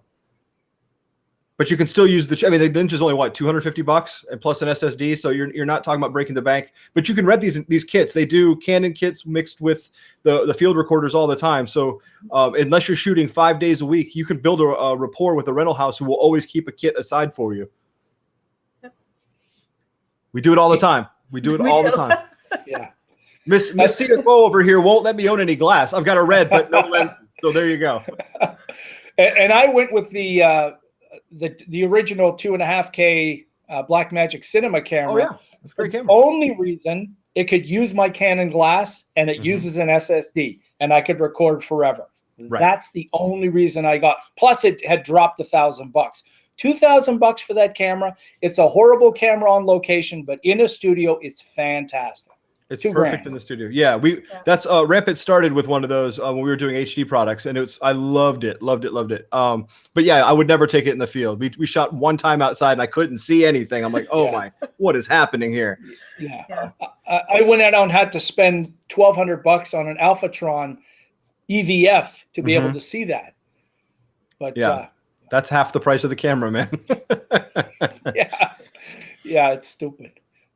But you can still use the Ninja's only what, $250 and plus an SSD. So you're not talking about breaking the bank, but you can rent these kits. They do Canon kits mixed with the field recorders all the time. So unless you're shooting 5 days a week, you can build a rapport with the rental house who will always keep a kit aside for you. Yep. We do it all the time. We do it all the time. Yeah. Miss CFO over here won't let me own any glass. I've got a red, but no lens. So there you go. And I went with the original 2.5K Blackmagic Cinema camera. Oh yeah, that's a great camera. The only reason it could use my Canon glass, and it uses an SSD, and I could record forever. Right. That's the only reason I got. Plus, it had dropped $1,000. $2,000 for that camera. It's a horrible camera on location, but in a studio, it's fantastic. It's perfect in the studio. Yeah, that's Rampant started with one of those when we were doing HD products, and I loved it. But yeah, I would never take it in the field. We shot one time outside, and I couldn't see anything. I'm like, oh my, what is happening here? Yeah. I went out and had to spend $1,200 on an Alphatron EVF to be able to see that. But that's half the price of the camera, man. Yeah, it's stupid.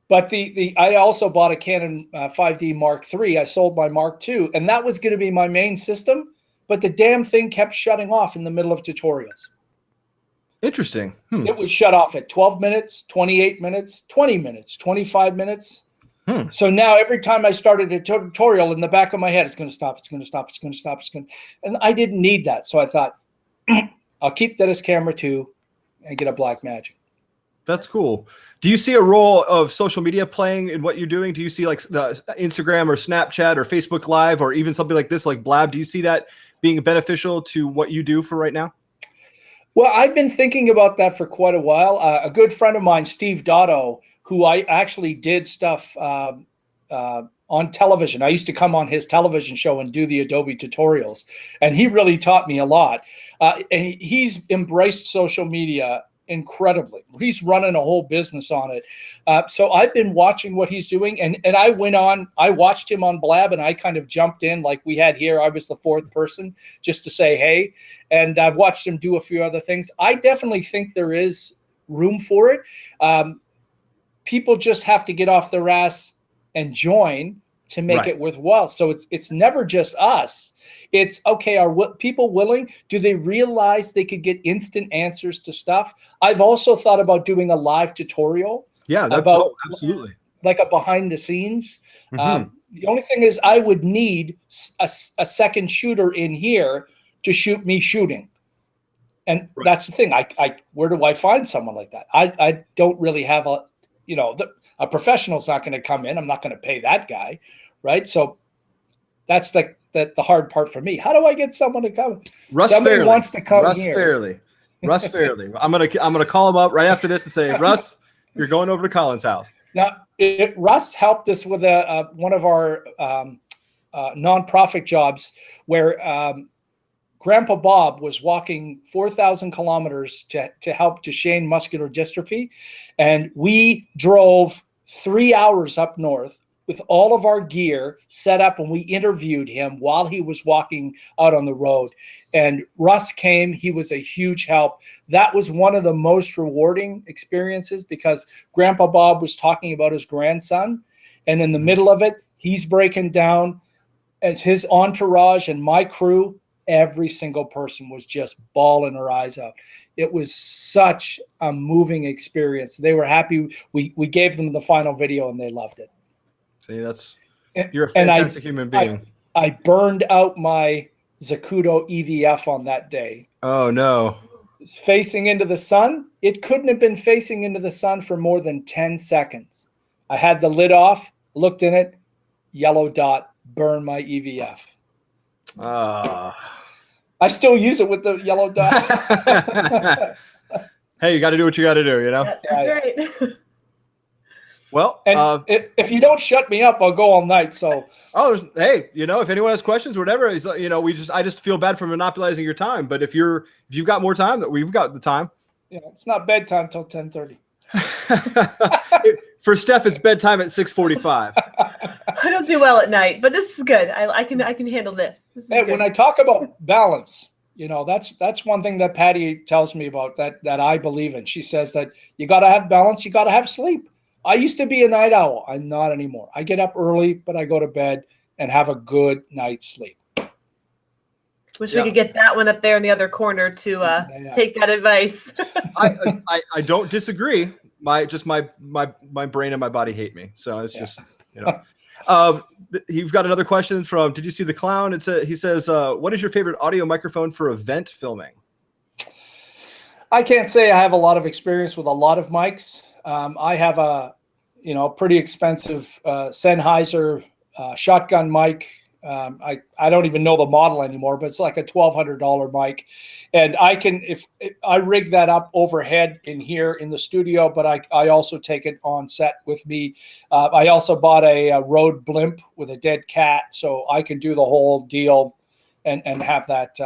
But I also bought a Canon 5D Mark III. I sold my Mark II, and that was going to be my main system. But the damn thing kept shutting off in the middle of tutorials. Interesting. It would shut off at 12 minutes, 28 minutes, 20 minutes, 25 minutes. So now every time I started a tutorial, in the back of my head, it's going to stop, it's going to stop, it's going to stop, it's going to. And I didn't need that. So I thought, I'll keep that as camera 2 and get a Blackmagic. That's cool. Do you see a role of social media playing in what you're doing? Do you see like the Instagram or Snapchat or Facebook Live or even something like this, like Blab? Do you see that being beneficial to what you do for right now? Well, I've been thinking about that for quite a while. A good friend of mine, Steve Dotto, who I actually did stuff on television. I used to come on his television show and do the Adobe tutorials, and he really taught me a lot. And he's embraced social media incredibly. He's running a whole business on it. So I've been watching what he's doing, and I watched him on Blab, and I kind of jumped in like we had here. I was the 4th person just to say hey, and I've watched him do a few other things. I definitely think there is room for it. People just have to get off their ass and join to make it worthwhile. So it's never just us. It's okay. Are people willing? Do they realize they could get instant answers to stuff? I've also thought about doing a live tutorial. Yeah, absolutely. Like a behind the scenes. The only thing is I would need a second shooter in here to shoot me shooting. And that's the thing. Where do I find someone like that? I don't really have a professional's not going to come in. I'm not going to pay that guy. Right. So that's the hard part for me. How do I get someone to come? Somebody wants to come here. Russ Fairley. I'm gonna call him up right after this and say, Russ, you're going over to Colin's house. Now, Russ helped us with one of our nonprofit jobs where Grandpa Bob was walking 4,000 kilometers to help Duchenne muscular dystrophy, and we drove 3 hours up north with all of our gear set up, and we interviewed him while he was walking out on the road. And Russ came. He was a huge help. That was one of the most rewarding experiences because Grandpa Bob was talking about his grandson, and in the middle of it, he's breaking down as his entourage and my crew, every single person was just bawling their eyes out. It was such a moving experience. They were happy. We gave them the final video and they loved it. See, you're a fantastic human being. I burned out my Zacuto EVF on that day. Oh no. It's facing into the sun. It couldn't have been facing into the sun for more than 10 seconds. I had the lid off, looked in it, yellow dot, burned my EVF. I still use it with the yellow dot. Hey, you got to do what you got to do, you know? That's right. Well, and if you don't shut me up, I'll go all night. So, hey, you know, if anyone has questions or whatever, you know, I just feel bad for monopolizing your time. But if you've got more time, that we've got the time. Yeah, it's not bedtime till 10:30. For Steph, it's bedtime at 6:45. I don't do well at night, but this is good. I can handle this. Hey, when I talk about balance, you know, that's one thing that Patty tells me about that I believe in. She says that you got to have balance, you got to have sleep. I used to be a night owl. I'm not anymore. I get up early, but I go to bed and have a good night's sleep. Wish we could get that one up there in the other corner to take that advice. I don't disagree. My brain and my body hate me. So it's just, you know. You've got another question from, did you see the clown? He says, what is your favorite audio microphone for event filming? I can't say I have a lot of experience with a lot of mics. I have a pretty expensive Sennheiser shotgun mic. I don't even know the model anymore, but it's like a $1,200 mic, and if I rig that up overhead in here in the studio, but I also take it on set with me. I also bought a Rode blimp with a dead cat, so I can do the whole deal and have that.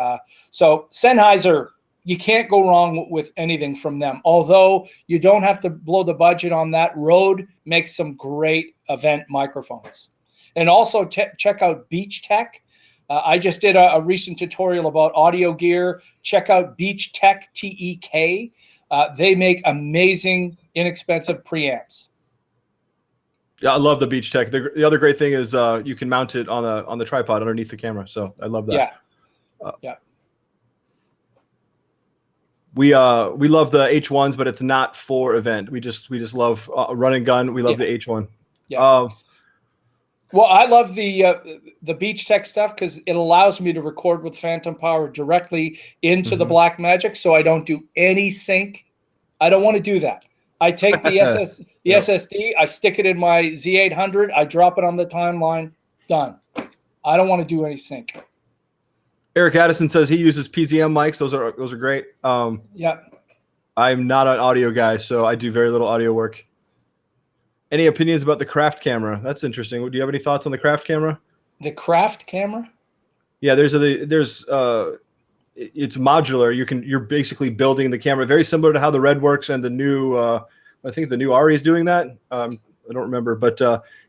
So Sennheiser, you can't go wrong with anything from them. Although you don't have to blow the budget on that. Rode makes some great event microphones. And also check out Beach Tech. I just did a recent tutorial about audio gear. Check out Beach Tech, TEK. They make amazing, inexpensive preamps. Yeah, I love the Beach Tech. The other great thing is you can mount it on the tripod underneath the camera. So I love that. Yeah. We love the H1s, but it's not for event. We just love run and gun. We love the H1. Yeah. Well, I love the Beach Tech stuff because it allows me to record with Phantom Power directly into the Blackmagic, so I don't do any sync. I don't want to do that. I take the SSD, I stick it in my Z800, I drop it on the timeline, done. I don't want to do any sync. Eric Addison says he uses PZM mics. Those are great. Yeah. I'm not an audio guy, so I do very little audio work. Any opinions about the Craft camera? That's interesting. Do you have any thoughts on the Craft camera? The Craft camera? Yeah, it's modular. You're basically building the camera very similar to how the Red works, and the new I think the new Ari is doing that. I don't remember, but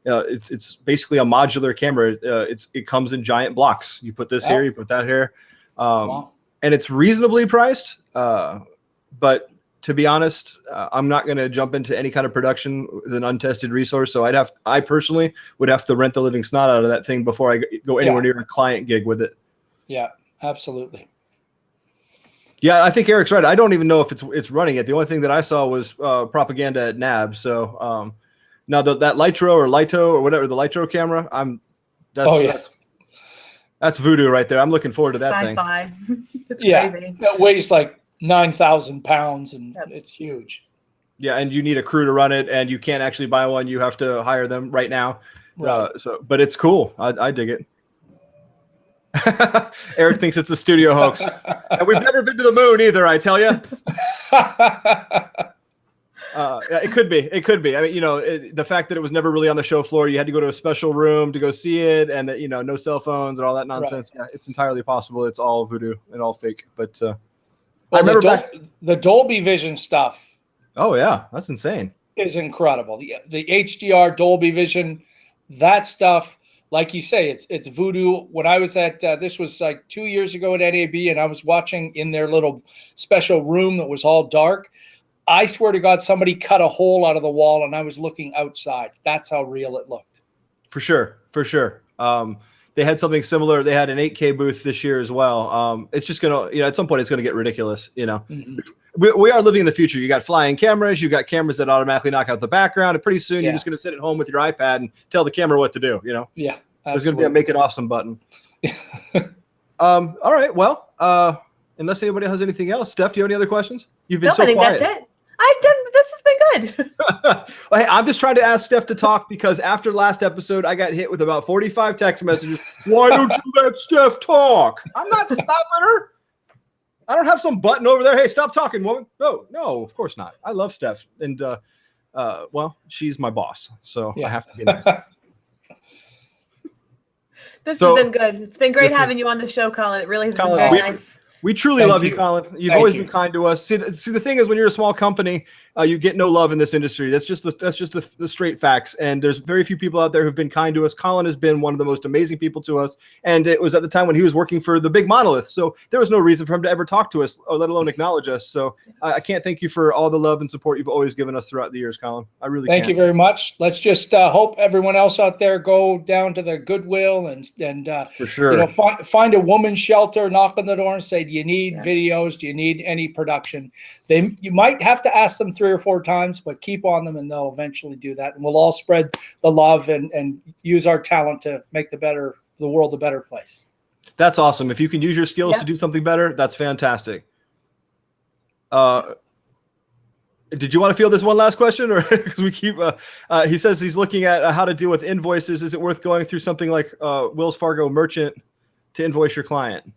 it's basically a modular camera. It comes in giant blocks. You put this here, you put that here, and it's reasonably priced. But to be honest, I'm not going to jump into any kind of production with an untested resource. So I personally would have to rent the living snot out of that thing before I go anywhere near a client gig with it. Yeah, absolutely. Yeah, I think Eric's right. I don't even know if it's running it. The only thing that I saw was propaganda at NAB. So now that Lytro or Lito or whatever, the Lytro camera, that's voodoo right there. I'm looking forward to that Sci-fi. It's crazy. It weighs like 9,000 pounds and it's huge. Yeah, and you need a crew to run it, and you can't actually buy one. You have to hire them right now. Right. But it's cool. I dig it. Eric thinks it's a studio hoax. And we've never been to the moon either, I tell you. It could be. It could be. I mean, the fact that it was never really on the show floor, you had to go to a special room to go see it, and that, no cell phones and all that nonsense. Right. Yeah, it's entirely possible. It's all voodoo and all fake. But I remember the Dolby Vision stuff. Oh yeah, that's insane. Is incredible. The HDR Dolby Vision, that stuff. Like you say, it's voodoo. When I was at, this was like 2 years ago at NAB, and I was watching in their little special room that was all dark. I swear to God, somebody cut a hole out of the wall, and I was looking outside. That's how real it looked. For sure. they had something similar. They had an 8K booth this year as well. It's just gonna, at some point it's gonna get ridiculous. Mhm. We are living in the future. You got flying cameras. You got cameras that automatically knock out the background. And pretty soon you're just gonna sit at home with your iPad and tell the camera what to do. Yeah, there's gonna be a make it awesome button. All right. Well, unless anybody has anything else, Steph, do you have any other questions? You've been I think quiet. that's it. This has been good. Hey, I'm just trying to ask Steph to talk because after last episode, I got hit with about 45 text messages. Why don't you let Steph talk? I'm not stopping her. I don't have some button over there. Hey, stop talking, woman. No, of course not. I love Steph. And, well, she's my boss. So I have to be nice. This has been good. It's been great having you on the show, Colin. It really has been very nice. We truly love you, Colin. You've always been kind to us. See, the thing is, when you're a small company, you get no love in this industry. That's just the straight facts. And there's very few people out there who've been kind to us. Colin has been one of the most amazing people to us. And it was at the time when he was working for the big monolith. So there was no reason for him to ever talk to us, or let alone acknowledge us. So I can't thank you for all the love and support you've always given us throughout the years, Colin. I really thank you very much. Let's just hope everyone else out there go down to the Goodwill and for sure, find a woman's shelter, knock on the door and say, do you need videos? Do you need any production? You might have to ask them 3 or 4 times, but keep on them and they'll eventually do that. And we'll all spread the love and use our talent to make the world a better place. That's awesome. If you can use your skills to do something better, that's fantastic. Did you want to field this one last question, or because we keep? He says he's looking at how to deal with invoices. Is it worth going through something like Wells Fargo Merchant to invoice your client?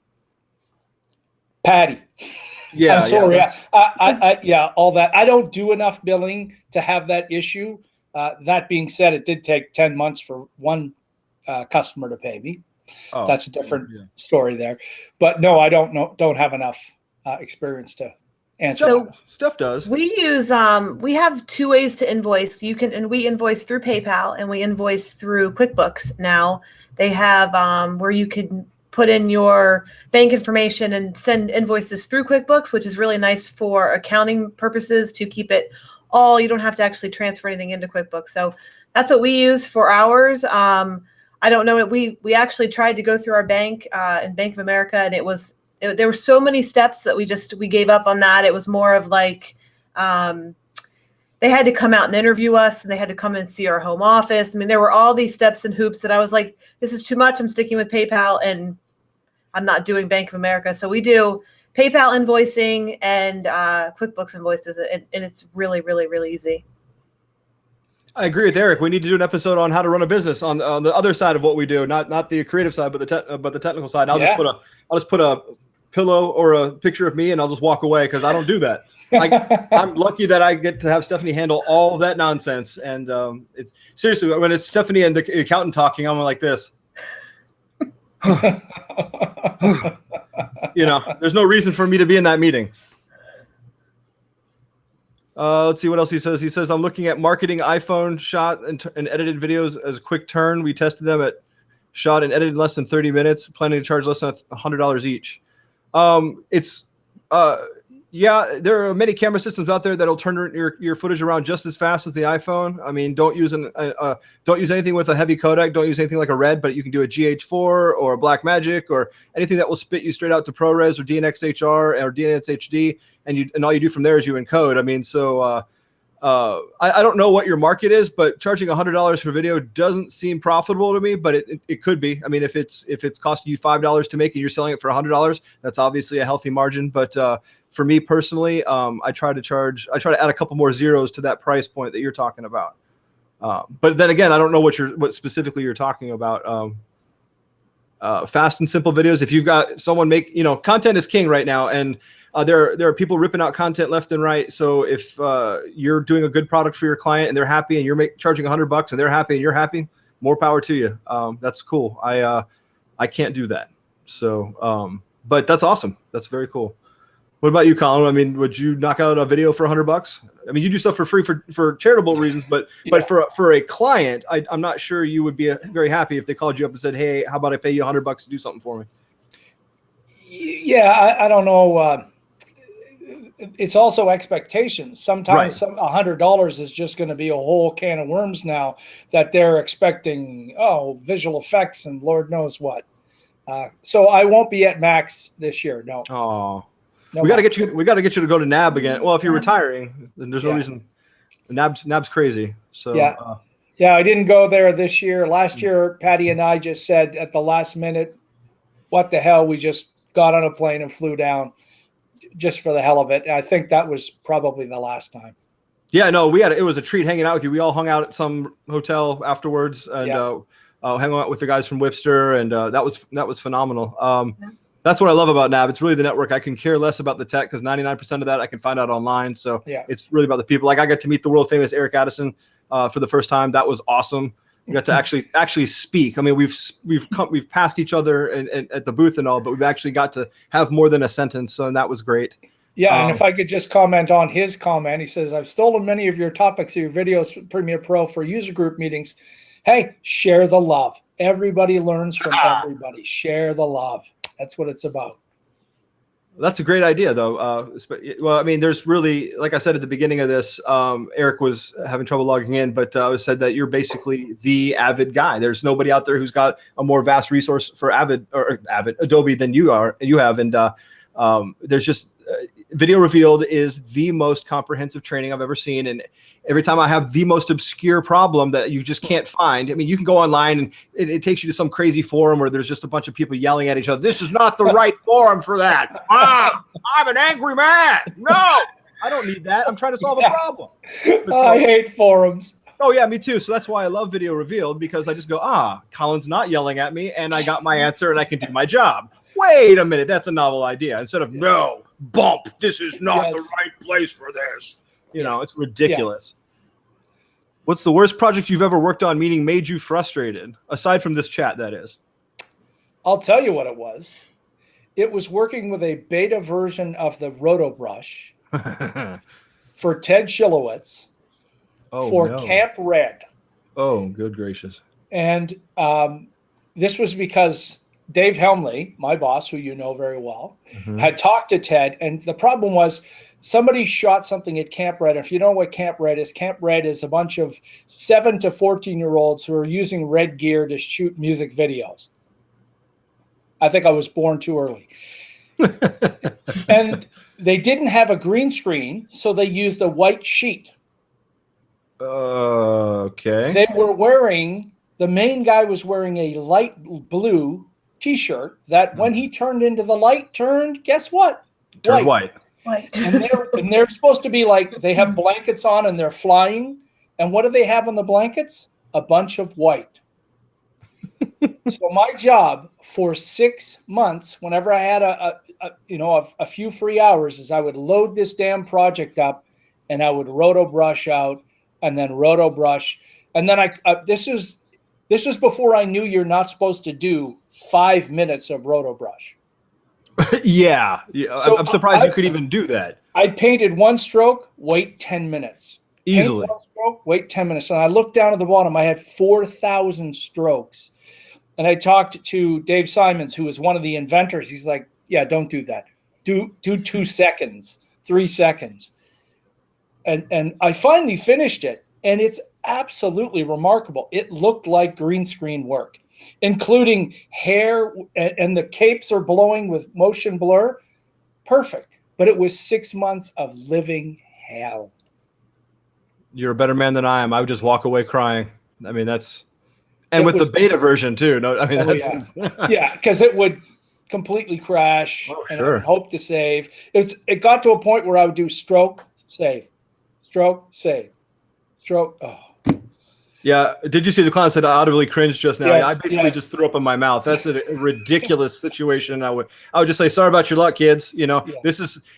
Patty. Yeah, I'm sorry. All that. I don't do enough billing to have that issue. That being said, it did take 10 months for one customer to pay me. Oh, that's a different story there. But no, I don't have enough experience to answer. So Steph does. We use we have 2 ways to invoice. We invoice through PayPal and we invoice through QuickBooks. Now they have where you can put in your bank information and send invoices through QuickBooks, which is really nice for accounting purposes to keep it all. You don't have to actually transfer anything into QuickBooks. So that's what we use for ours. I don't know that we actually tried to go through our bank in Bank of America, and there were so many steps that we gave up on that. It was more of like they had to come out and interview us, and they had to come and see our home office. I mean, there were all these steps and hoops that I was like, this is too much. I'm sticking with PayPal, and I'm not doing Bank of America. So we do PayPal invoicing and QuickBooks invoices, and it's really, really, really easy. I agree with Eric. We need to do an episode on how to run a business on the other side of what we do, not the creative side, but the technical side. I'll just put a pillow or a picture of me and I'll just walk away because I don't do that. I'm lucky that I get to have Stephanie handle all of that nonsense. And it's seriously, when it's Stephanie and the accountant talking, I'm like this. There's no reason for me to be in that meeting. Let's see what else he says. He says, I'm looking at marketing iPhone shot and edited videos as a quick turn. We tested them at shot and edited in less than 30 minutes, planning to charge less than $100 each. There are many camera systems out there that'll turn your footage around just as fast as the iPhone. I mean, don't use anything with a heavy codec. Don't use anything like a Red, but you can do a GH4 or a Blackmagic or anything that will spit you straight out to ProRes or DNxHR or DNxHD, and all you do from there is you encode. I mean, so I don't know what your market is, but charging $100 for video doesn't seem profitable to me, but it could be. I mean, if it's costing you $5 to make and you're selling it for $100, that's obviously a healthy margin. But for me personally, I try to add a couple more zeros to that price point that you're talking about. But then again, I don't know what specifically you're talking about. Fast and simple videos. If you've got someone content is king right now, and there are people ripping out content left and right. So if you're doing a good product for your client and they're happy, and you're charging $100 and they're happy and you're happy, more power to you. That's cool. I can't do that. So, but that's awesome. That's very cool. What about you, Colin? I mean, would you knock out a video for $100? I mean, you do stuff for free for charitable reasons, but for a client, I'm not sure you would be very happy if they called you up and said, "Hey, how about I pay you $100 to do something for me?" Yeah, I don't know. it's also expectations. Sometimes Right. $100 is just going to be a whole can of worms now that they're expecting, visual effects and Lord knows what. So I won't be at max this year. No. Oh, No we got to max. get you. We got to get you to go to NAB again. Well, if you're retiring, then there's no Yeah. reason. NAB's crazy. So Yeah. Yeah, I didn't go there this year. Last year, Patty and I just said at the last minute, what the hell? We just got on a plane and flew down just for the hell of it. I think that was probably the last time. yeah, no, it was a treat hanging out with you. We all hung out at some hotel afterwards and hang out with the guys from Whipster, and that was phenomenal. That's what I love about NAB. It's really the network. I can care less about the tech because 99% of that I can find out online. So it's really about the people. Like I got to meet the world famous Eric Addison for the first time. That was awesome. We got to actually speak. I mean, we've passed each other and at the booth and all, but we've actually got to have more than a sentence. So and that was great. Yeah, and if I could just comment on his comment, he says, "I've stolen many of your topics of your videos for Premiere Pro for user group meetings. Hey, share the love. Everybody learns from everybody. Share the love. That's what it's about." That's a great idea, though. Well, I mean, there's really, like I said at the beginning of this, Eric was having trouble logging in, but I said that you're basically the Avid guy. There's nobody out there who's got a more vast resource for Avid Adobe than you have, and there's just Video Revealed is the most comprehensive training I've ever seen, and every time I have the most obscure problem that you just can't find, I mean, you can go online and it takes you to some crazy forum where there's just a bunch of people yelling at each other. This is not the right forum for that. I'm an angry man. No, I don't need that. I'm trying to solve a problem. I hate forums. Oh yeah, me too. So that's why I love Video Revealed, because I just go, Colin's not yelling at me and I got my answer and I can do my job. Wait a minute, that's a novel idea. Instead of no, bump, this is not the right place for this. It's ridiculous. Yeah. What's the worst project you've ever worked on, meaning made you frustrated? Aside from this chat, that is. I'll tell you what it was. It was working with a beta version of the RotoBrush for Ted Schilowitz Camp Red. Oh, good gracious. And this was because Dave Helmley, my boss, who you know very well, had talked to Ted. And the problem was somebody shot something at Camp Red. If you don't know what Camp Red is a bunch of 7 to 14-year-olds who are using red gear to shoot music videos. I think I was born too early. And they didn't have a green screen, so they used a white sheet. Okay. The main guy was wearing a light blue T-shirt that when he turned into the light guess what? Turned white. And they're supposed to be like, they have blankets on and they're flying. And what do they have on the blankets? A bunch of white. So my job for 6 months, whenever I had a few free hours, is I would load this damn project up and I would RotoBrush out and then RotoBrush. And then this was before I knew you're not supposed to do 5 minutes of RotoBrush. Yeah. So I'm surprised you could even do that. I painted one stroke, wait 10 minutes. Easily. Paint one stroke, wait 10 minutes. And I looked down at the bottom. I had 4,000 strokes. And I talked to Dave Simons, who was one of the inventors. He's like, yeah, don't do that. Do 2 seconds, 3 seconds. And I finally finished it. And it's absolutely remarkable. It looked like green screen work, including hair, and the capes are blowing with motion blur. Perfect. But it was 6 months of living hell. You're a better man than I am. I would just walk away crying. I mean, and with the beta version too. No, I mean, yeah, because it would completely crash. Oh, and sure. I would hope to save. It got to a point where I would do stroke, save, stroke, save, stroke. Oh. Yeah. Did you see the clown said I audibly cringed just now? Yes, yeah, I basically just threw up in my mouth. That's a ridiculous situation. I would just say, sorry about your luck, kids.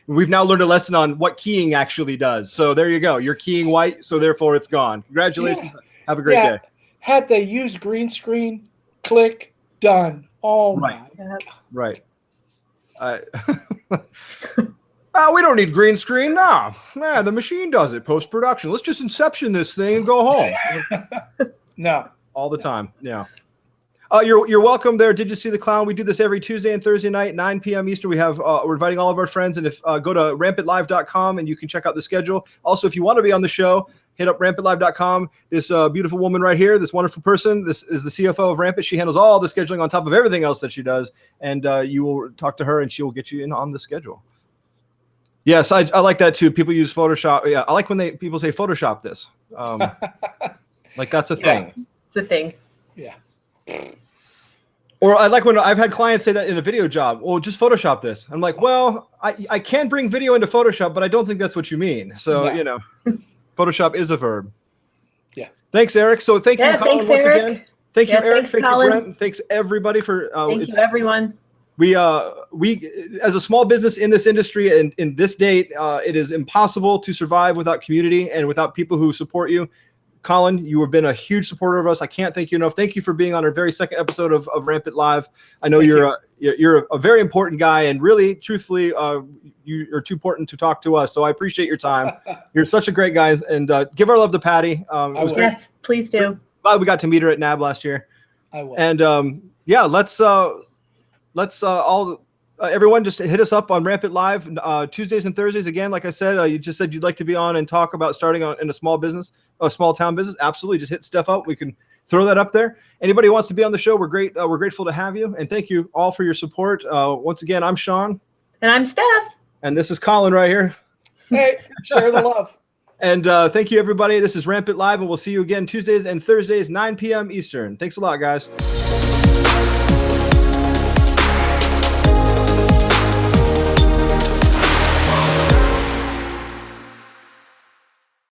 We've now learned a lesson on what keying actually does. So there you go. You're keying white, so therefore it's gone. Congratulations. Yeah. Have a great day. Had they used green screen, click, done. Oh right. My God. Right. We don't need green screen. Nah, the machine does it post-production. Let's just inception this thing and go home. No. All the time. Yeah. You're welcome there. Did you see the clown? We do this every Tuesday and Thursday night, 9 p.m. Eastern. We have we're inviting all of our friends, and if go to rampantlive.com and you can check out the schedule. Also, if you want to be on the show, hit up rampantlive.com. This beautiful woman right here, this wonderful person, this is the CFO of Rampant. She handles all the scheduling on top of everything else that she does, and you will talk to her, and she will get you in on the schedule. Yes, I like that too. People use Photoshop. Yeah, I like when people say Photoshop this. Like that's a thing. It's a thing. Yeah. Or I like when I've had clients say that in a video job, well, just Photoshop this. I'm like, well, I can bring video into Photoshop, but I don't think that's what you mean. So, No. you know, Photoshop is a verb. Yeah. Thanks, Eric. So thank you, Colin, thanks, once Eric. again. Thank you, Yeah, Eric. thanks, Thank Colin. you, Brent. Thanks, everybody, for Thank you, everyone. we as a small business in this industry and in this date, it is impossible to survive without community and without people who support you. Colin, you have been a huge supporter of us. I can't thank you enough. Thank you for being on our very second episode of Rampant Live. I know you're a very important guy, and really, truthfully, you're too important to talk to us. So I appreciate your time. You're such a great guy, and give our love to Patty. It was great. Yes, please do. Glad we got to meet her at NAB last year. I will. And yeah, let's all. Everyone, just hit us up on Rampant Live Tuesdays and Thursdays. Again, like I said, you just said you'd like to be on and talk about starting in a small business, a small town business. Absolutely, just hit stuff up. We can throw that up there. Anybody who wants to be on the show, we're great. We're grateful to have you, and thank you all for your support. Once again, I'm Sean, And I'm Steph. and this is Colin right here. Hey, share the love. And thank you, everybody. This is Rampant Live, and we'll see you again Tuesdays and Thursdays, 9 p.m. Eastern. Thanks a lot, guys.